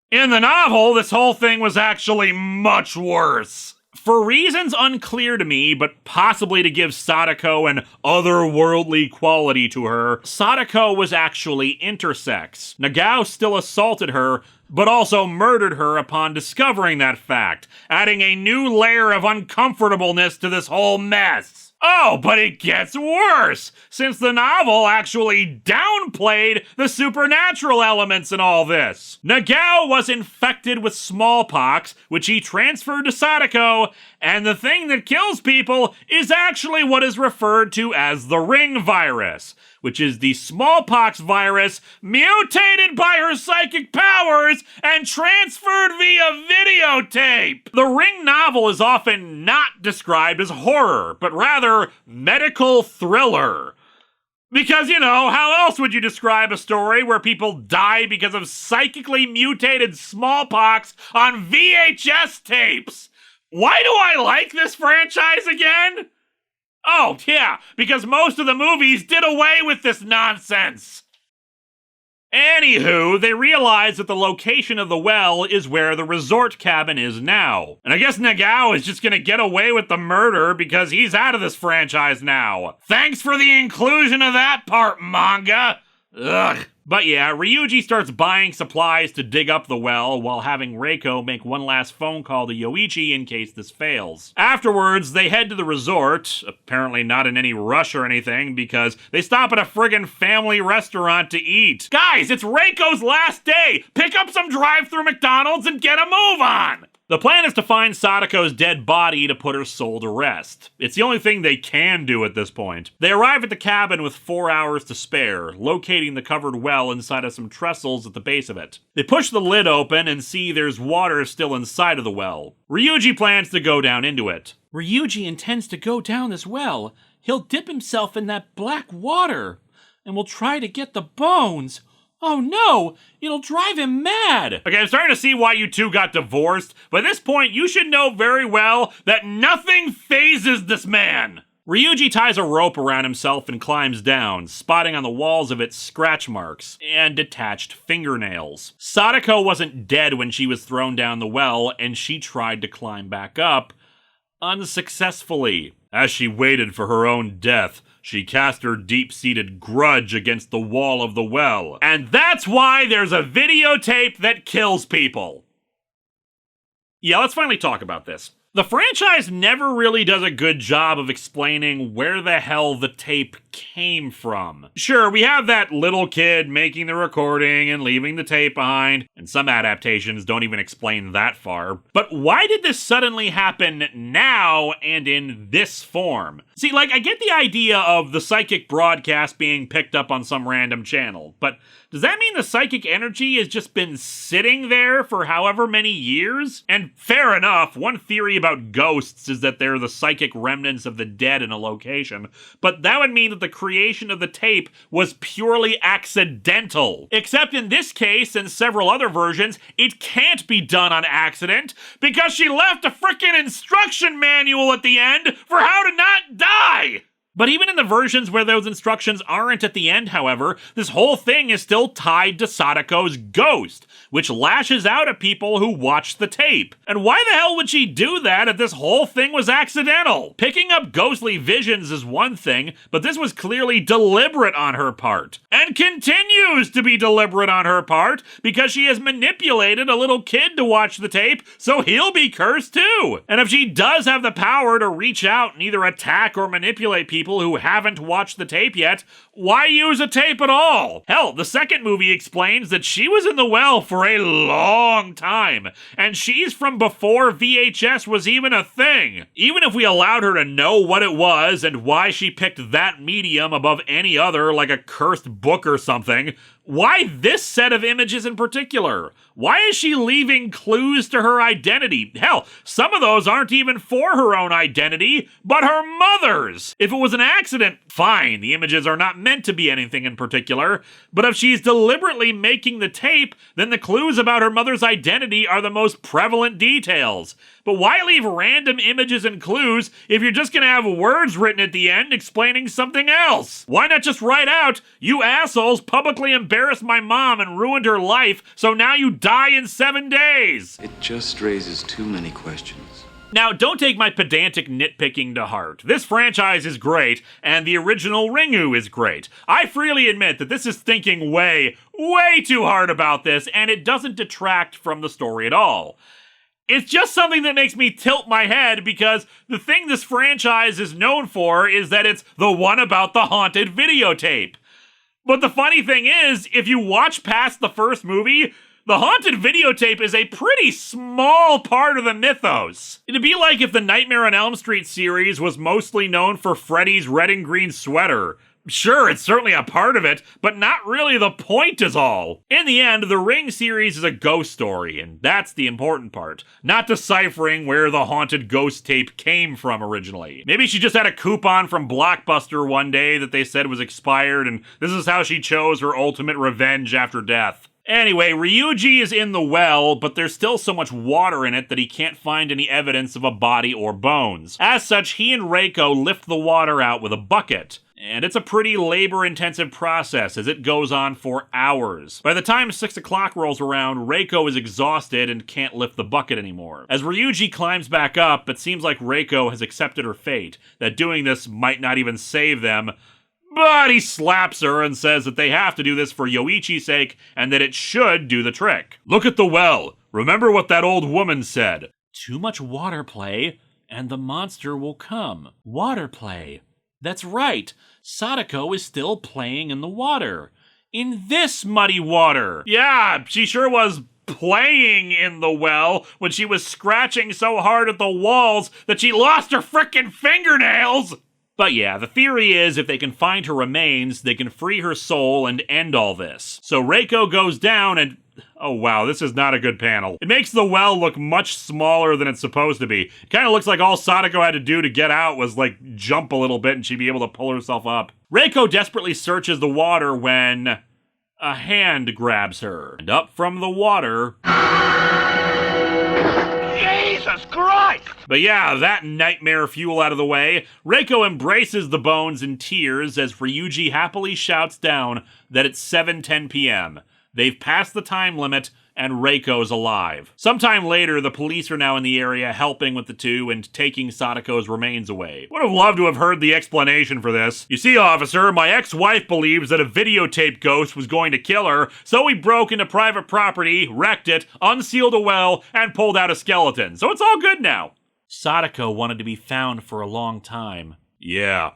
In the novel, this whole thing was actually much worse. For reasons unclear to me, but possibly to give Sadako an otherworldly quality to her, Sadako was actually intersex. Nagao still assaulted her, but also murdered her upon discovering that fact, adding a new layer of uncomfortableness to this whole mess. Oh, but it gets worse, since the novel actually downplayed the supernatural elements in all this. Nagao was infected with smallpox, which he transferred to Sadako, and the thing that kills people is actually what is referred to as the Ring virus, which is the smallpox virus mutated by her psychic powers and transferred via videotape. The Ring novel is often not described as horror, but rather medical thriller. Because, you know, how else would you describe a story where people die because of psychically mutated smallpox on VHS tapes? Why do I like this franchise again? Oh, yeah, because most of the movies did away with this nonsense. Anywho, they realize that the location of the well is where the resort cabin is now. And I guess Nagao is just gonna get away with the murder because he's out of this franchise now. Thanks for the inclusion of that part, manga. Ugh. But yeah, Ryuji starts buying supplies to dig up the well while having Reiko make one last phone call to Yoichi in case this fails. Afterwards, they head to the resort, apparently not in any rush or anything because they stop at a friggin' family restaurant to eat. Guys, it's Reiko's last day! Pick up some drive-thru McDonald's and get a move on! The plan is to find Sadako's dead body to put her soul to rest. It's the only thing they can do at this point. They arrive at the cabin with 4 hours to spare, locating the covered well inside of some trestles at the base of it. They push the lid open and see there's water still inside of the well. Ryuji plans to go down into it. Ryuji intends to go down this well. He'll dip himself in that black water, and will try to get the bones. Oh no, it'll drive him mad. Okay, I'm starting to see why you two got divorced, but at this point, you should know very well that nothing phases this man. Ryuji ties a rope around himself and climbs down, spotting on the walls of it scratch marks and detached fingernails. Sadako wasn't dead when she was thrown down the well, and she tried to climb back up, unsuccessfully. As she waited for her own death, she cast her deep-seated grudge against the wall of the well. And that's why there's a videotape that kills people. Yeah, let's finally talk about this. The franchise never really does a good job of explaining where the hell the tape came from. Sure, we have that little kid making the recording and leaving the tape behind, and some adaptations don't even explain that far. But why did this suddenly happen now and in this form? See, like, I get the idea of the psychic broadcast being picked up on some random channel, but does that mean the psychic energy has just been sitting there for however many years? And fair enough, one theory about ghosts is that they're the psychic remnants of the dead in a location, but that would mean that the the creation of the tape was purely accidental. Except in this case and several other versions, it can't be done on accident because she left a frickin' instruction manual at the end for how to not die! But even in the versions where those instructions aren't at the end, however, this whole thing is still tied to Sadako's ghost, which lashes out at people who watch the tape. And why the hell would she do that if this whole thing was accidental? Picking up ghostly visions is one thing, but this was clearly deliberate on her part. And continues to be deliberate on her part, because she has manipulated a little kid to watch the tape, so he'll be cursed too. And if she does have the power to reach out and either attack or manipulate people who haven't watched the tape yet, why use a tape at all? Hell, the second movie explains that she was in the well for a long time, and she's from before VHS was even a thing. Even if we allowed her to know what it was and why she picked that medium above any other, like a cursed book or something, why this set of images in particular? Why is she leaving clues to her identity? Hell, some of those aren't even for her own identity, but her mother's. If it was an accident, fine, the images are not meant to be anything in particular, but if she's deliberately making the tape, then the clues about her mother's identity are the most prevalent details. But why leave random images and clues if you're just gonna have words written at the end explaining something else? Why not just write out, "You assholes publicly embarrassed my mom and ruined her life, so now you die in 7 days"? It just raises too many questions. Now, don't take my pedantic nitpicking to heart. This franchise is great, and the original Ringu is great. I freely admit that this is thinking way too hard about this, and it doesn't detract from the story at all. It's just something that makes me tilt my head because the thing this franchise is known for is that it's the one about the haunted videotape. But the funny thing is, if you watch past the first movie, the haunted videotape is a pretty small part of the mythos. It'd be like if the Nightmare on Elm Street series was mostly known for Freddy's red and green sweater. Sure, it's certainly a part of it, but not really the point is all. In the end, the Ring series is a ghost story, and that's the important part. Not deciphering where the haunted ghost tape came from originally. Maybe she just had a coupon from Blockbuster one day that they said was expired, and this is how she chose her ultimate revenge after death. Anyway, Ryuji is in the well, but there's still so much water in it that he can't find any evidence of a body or bones. As such, he and Reiko lift the water out with a bucket. And it's a pretty labor-intensive process as it goes on for hours. By the time 6 o'clock rolls around, Reiko is exhausted and can't lift the bucket anymore. As Ryuji climbs back up, it seems like Reiko has accepted her fate, that doing this might not even save them, but he slaps her and says that they have to do this for Yoichi's sake and that it should do the trick. Look at the well. Remember what that old woman said. Too much water play, and the monster will come. Water play. That's right. Sadako is still playing in the water. In this muddy water. Yeah, she sure was playing in the well when she was scratching so hard at the walls that she lost her frickin' fingernails. But yeah, the theory is if they can find her remains, they can free her soul and end all this. So Reiko goes down and... oh wow, this is not a good panel. It makes the well look much smaller than it's supposed to be. It kind of looks like all Sadako had to do to get out was like jump a little bit and she'd be able to pull herself up. Reiko desperately searches the water when a hand grabs her. And up from the water... Jesus Christ! But yeah, that nightmare fuel out of the way, Reiko embraces the bones in tears as Ryuji happily shouts down that it's 7:10 p.m. They've passed the time limit, and Reiko's alive. Sometime later, the police are now in the area helping with the two and taking Sadako's remains away. Would have loved to have heard the explanation for this. You see, officer, my ex-wife believes that a videotape ghost was going to kill her, so we broke into private property, wrecked it, unsealed a well, and pulled out a skeleton. So it's all good now. Sadako wanted to be found for a long time. Yeah.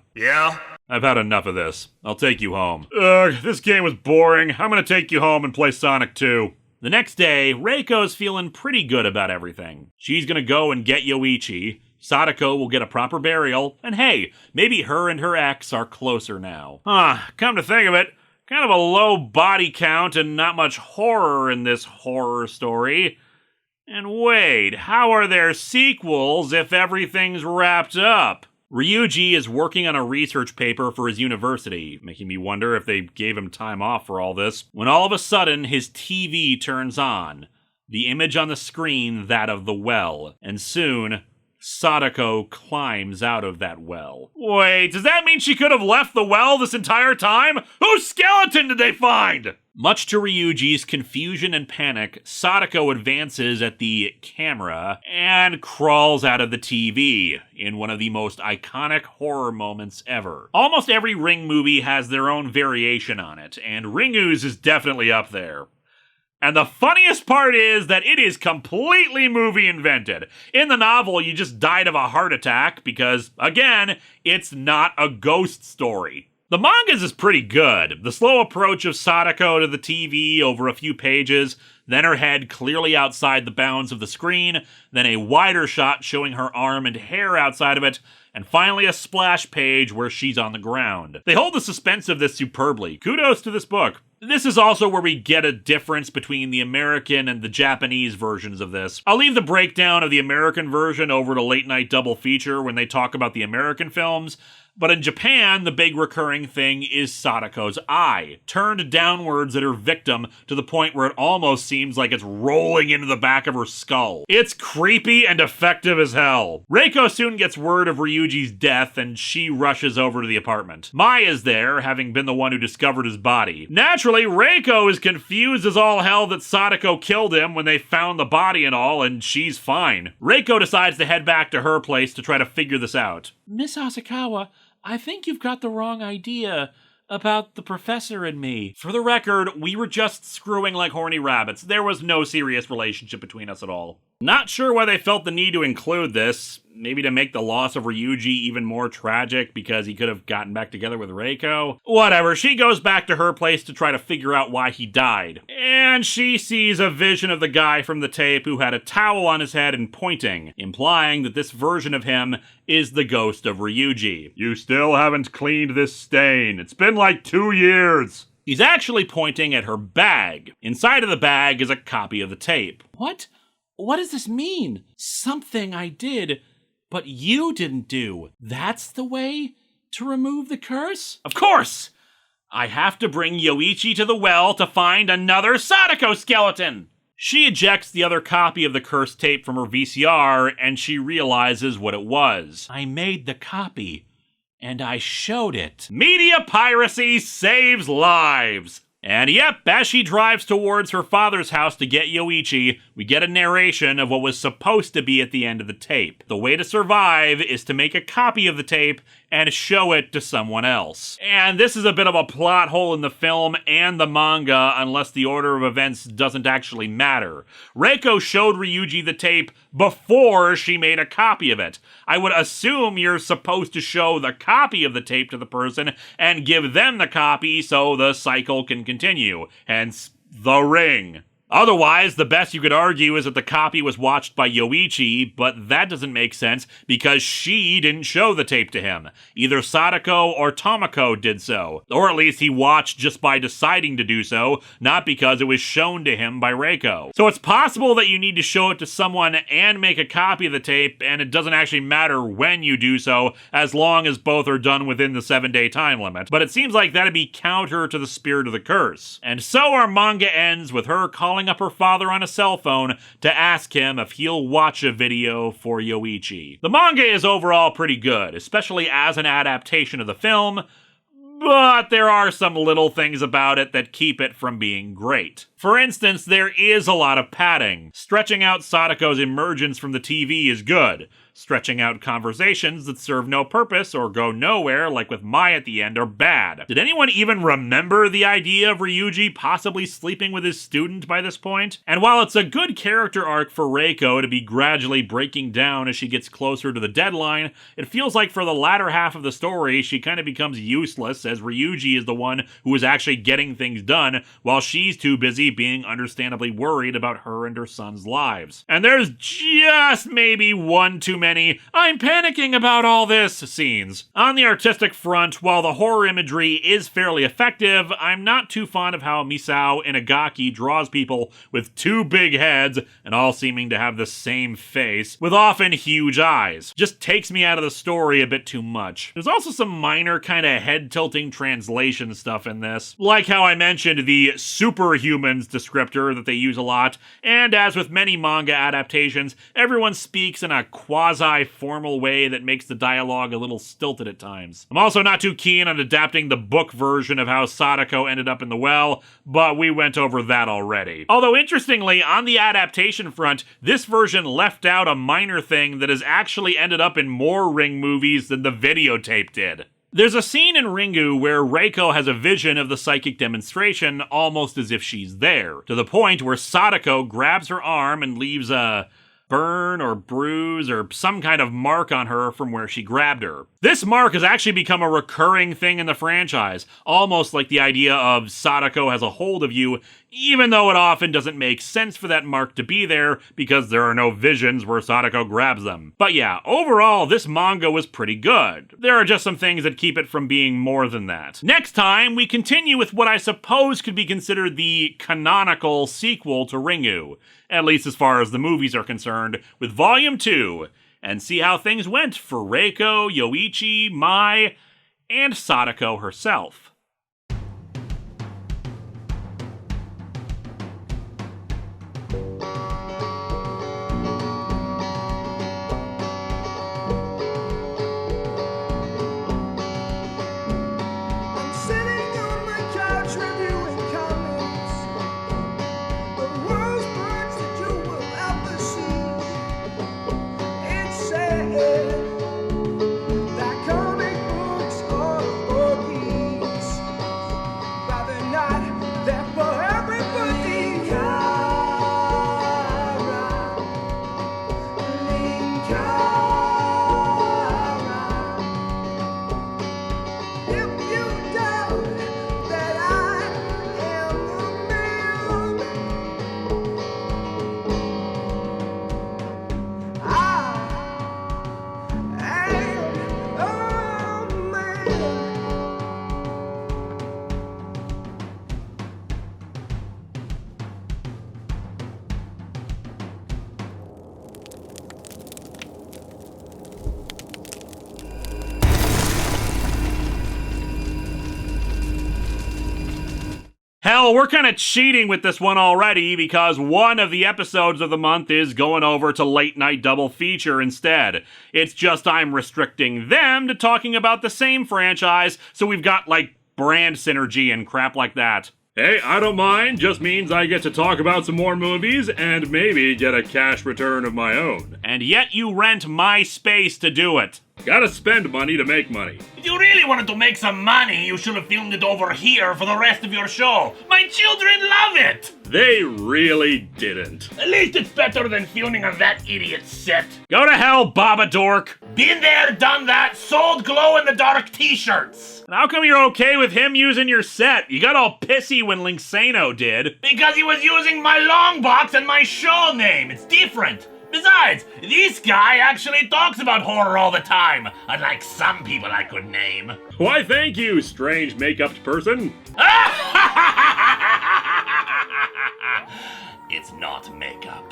I've had enough of this. I'll take you home. This game was boring. I'm gonna take you home and play Sonic 2. The next day, Reiko's feeling pretty good about everything. She's gonna go and get Yoichi, Sadako will get a proper burial, and hey, maybe her and her ex are closer now. Come to think of it, kind of a low body count and not much horror in this horror story. And wait, how are there sequels if everything's wrapped up? Ryuji is working on a research paper for his university, making me wonder if they gave him time off for all this, when all of a sudden his TV turns on. The image on the screen, that of the well, and soon, Sadako climbs out of that well. Wait, does that mean she could have left the well this entire time? Whose skeleton did they find? Much to Ryuji's confusion and panic, Sadako advances at the camera and crawls out of the TV in one of the most iconic horror moments ever. Almost every Ring movie has their own variation on it, and Ringu's is definitely up there. And the funniest part is that it is completely movie invented. In the novel, you just died of a heart attack because, again, it's not a ghost story. The manga's is pretty good. The slow approach of Sadako to the TV over a few pages, then her head clearly outside the bounds of the screen, then a wider shot showing her arm and hair outside of it, and finally a splash page where she's on the ground. They hold the suspense of this superbly. Kudos to this book. This is also where we get a difference between the American and the Japanese versions of this. I'll leave the breakdown of the American version over to Late Night Double Feature when they talk about the American films, but in Japan, the big recurring thing is Sadako's eye, turned downwards at her victim to the point where it almost seems like it's rolling into the back of her skull. It's creepy and effective as hell. Reiko soon gets word of Ryuji's death and she rushes over to the apartment. Mai is there, having been the one who discovered his body. Naturally, Reiko is confused as all hell that Sadako killed him when they found the body and all, and she's fine. Reiko decides to head back to her place to try to figure this out. Miss Asakawa, I think you've got the wrong idea about the professor and me. For the record, we were just screwing like horny rabbits. There was no serious relationship between us at all. Not sure why they felt the need to include this. Maybe to make the loss of Ryuji even more tragic because he could have gotten back together with Reiko. Whatever, she goes back to her place to try to figure out why he died. And she sees a vision of the guy from the tape who had a towel on his head and pointing, implying that this version of him is the ghost of Ryuji. You still haven't cleaned this stain. It's been like 2 years. He's actually pointing at her bag. Inside of the bag is a copy of the tape. What? What does this mean? Something I did, but you didn't do. That's the way to remove the curse? Of course! I have to bring Yoichi to the well to find another Sadako skeleton! She ejects the other copy of the cursed tape from her VCR, and she realizes what it was. I made the copy, and I showed it. Media piracy saves lives! And yep, as she drives towards her father's house to get Yoichi, we get a narration of what was supposed to be at the end of the tape. The way to survive is to make a copy of the tape and show it to someone else. And this is a bit of a plot hole in the film and the manga unless the order of events doesn't actually matter. Reiko showed Ryuji the tape before she made a copy of it. I would assume you're supposed to show the copy of the tape to the person and give them the copy so the cycle can continue. Hence, the ring. Otherwise, the best you could argue is that the copy was watched by Yoichi, but that doesn't make sense because she didn't show the tape to him. Either Sadako or Tomoko did so, or at least he watched just by deciding to do so, not because it was shown to him by Reiko. So it's possible that you need to show it to someone and make a copy of the tape, and it doesn't actually matter when you do so, as long as both are done within the 7-day time limit. But it seems like that'd be counter to the spirit of the curse. And so our manga ends with her calling up her father on a cell phone to ask him if he'll watch a video for Yoichi. The manga is overall pretty good, especially as an adaptation of the film, but there are some little things about it that keep it from being great. For instance, there is a lot of padding. Stretching out Sadako's emergence from the TV is good. Stretching out conversations that serve no purpose or go nowhere, like with Mai at the end, are bad. Did anyone even remember the idea of Ryuji possibly sleeping with his student by this point? And while it's a good character arc for Reiko to be gradually breaking down as she gets closer to the deadline, it feels like for the latter half of the story, she kind of becomes useless as Ryuji is the one who is actually getting things done, while she's too busy being understandably worried about her and her son's lives. And there's just maybe one too many "I'm panicking about all this" scenes. On the artistic front, while the horror imagery is fairly effective, I'm not too fond of how Misao Inagaki draws people with two big heads and all seeming to have the same face, with often huge eyes. Just takes me out of the story a bit too much. There's also some minor kind of head-tilting translation stuff in this, like how I mentioned the superhumans descriptor that they use a lot, and as with many manga adaptations, everyone speaks in a quasi-formal way that makes the dialogue a little stilted at times. I'm also not too keen on adapting the book version of how Sadako ended up in the well, but we went over that already. Although interestingly, on the adaptation front, this version left out a minor thing that has actually ended up in more Ring movies than the videotape did. There's a scene in Ringu where Reiko has a vision of the psychic demonstration almost as if she's there, to the point where Sadako grabs her arm and leaves a burn or bruise or some kind of mark on her from where she grabbed her. This mark has actually become a recurring thing in the franchise, almost like the idea of Sadako has a hold of you, even though it often doesn't make sense for that mark to be there because there are no visions where Sadako grabs them. But yeah, overall, this manga was pretty good. There are just some things that keep it from being more than that. Next time, we continue with what I suppose could be considered the canonical sequel to Ringu, at least as far as the movies are concerned, with Volume 2, and see how things went for Reiko, Yoichi, Mai, and Sadako herself. Hell, we're kind of cheating with this one already because one of the episodes of the month is going over to Late Night Double Feature instead. It's just I'm restricting them to talking about the same franchise, so we've got, like, brand synergy and crap like that. Hey, I don't mind, just means I get to talk about some more movies and maybe get a cash return of my own. And yet you rent my space to do it. Gotta spend money to make money. If you really wanted to make some money, you should have filmed it over here for the rest of your show. My children love it! They really didn't. At least it's better than filming on that idiot's set. Go to hell, Baba Dork. Been there, done that, sold glow-in-the-dark t-shirts. And how come you're okay with him using your set? You got all pissy when Linksano did. Because he was using my long box and my show name. It's different. Besides, this guy actually talks about horror all the time, unlike some people I could name. Why, thank you, strange makeup person. It's not makeup.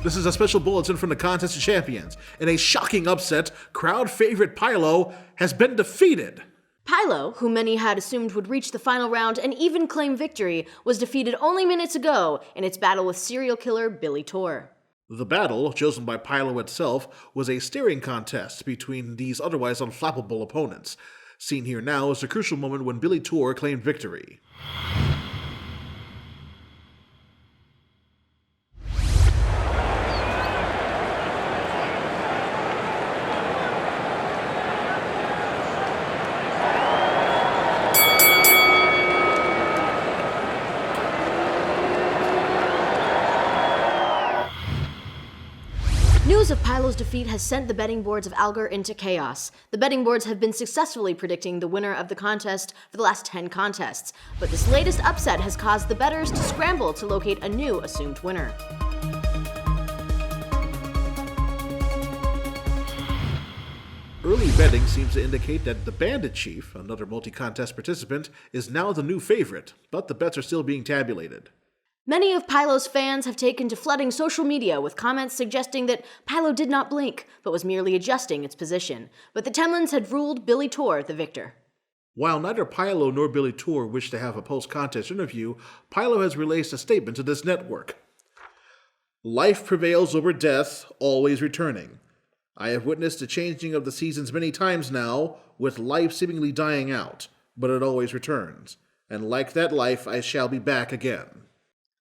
This is a special bulletin from the Contest of Champions. In a shocking upset, crowd favorite Pylo has been defeated. Pylo, who many had assumed would reach the final round and even claim victory, was defeated only minutes ago in its battle with serial killer Billy Tor. The battle, chosen by Pylo itself, was a staring contest between these otherwise unflappable opponents. . Seen here now is the crucial moment when Billy Tor claimed victory. Pylo's defeat has sent the betting boards of Algar into chaos. The betting boards have been successfully predicting the winner of the contest for the last 10 contests, but this latest upset has caused the bettors to scramble to locate a new assumed winner. Early betting seems to indicate that the Bandit Chief, another multi-contest participant, is now the new favorite, but the bets are still being tabulated. Many of Pylo's fans have taken to flooding social media with comments suggesting that Pylo did not blink, but was merely adjusting its position. But the Temlins had ruled Billy Tor the victor. While neither Pylo nor Billy Tor wish to have a post-contest interview, Pylo has released a statement to this network. Life prevails over death, always returning. I have witnessed the changing of the seasons many times now, with life seemingly dying out, but it always returns. And like that life, I shall be back again.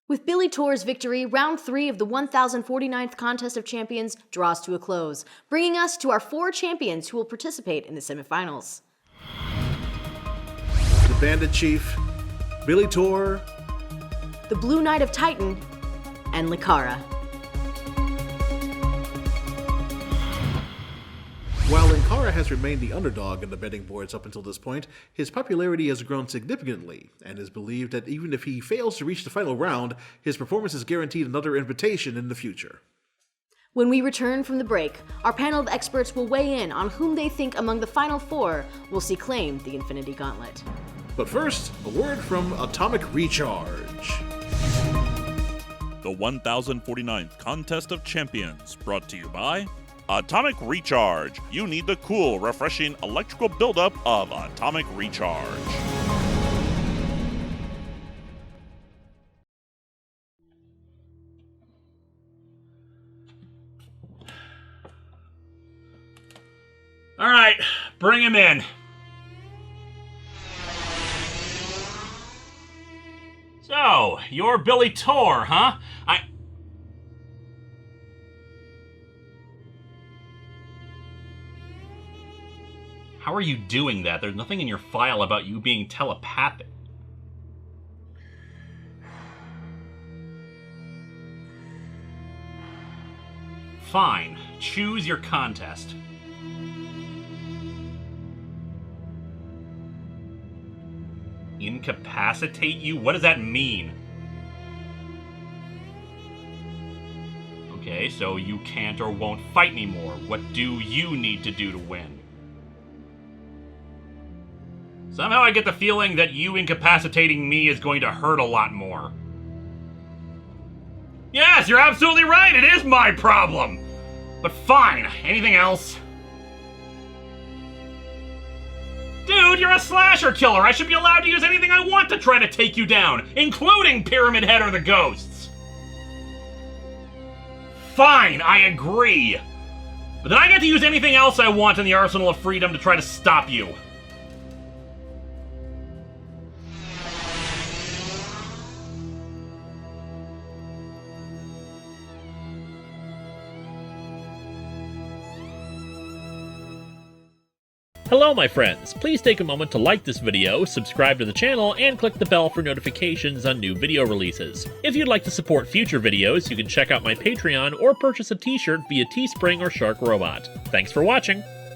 With Billy Tor's victory, round 3 of the 1049th Contest of Champions draws to a close, bringing us to our 4 champions who will participate in the semifinals. The Bandit Chief, Billy Tor, the Blue Knight of Titan, and Linkara. While Linkara has remained the underdog in the betting boards up until this point, his popularity has grown significantly, and is believed that even if he fails to reach the final round, his performance is guaranteed another invitation in the future. When we return from the break, our panel of experts will weigh in on whom they think among the final 4 will see claim the Infinity Gauntlet. But first, a word from Atomic Recharge. The 1049th Contest of Champions, brought to you by Atomic Recharge. You need the cool, refreshing electrical buildup of Atomic Recharge. All right, bring him in. So, you're Billy Tor, huh? How are you doing that? There's nothing in your file about you being telepathic. Fine. Choose your contest. Incapacitate you? What does that mean? Okay, so you can't or won't fight anymore. What do you need to do to win? Somehow I get the feeling that you incapacitating me is going to hurt a lot more. Yes, you're absolutely right. It is my problem. But fine. Anything else? Dude, you're a slasher killer. I should be allowed to use anything I want to try to take you down, including Pyramid Head or the Ghosts. Fine, I agree. But then I get to use anything else I want in the arsenal of freedom to try to stop you. Hello my friends, please take a moment to like this video, subscribe to the channel, and click the bell for notifications on new video releases. If you'd like to support future videos, you can check out my Patreon or purchase a t-shirt via Teespring or Shark Robot. Thanks for watching!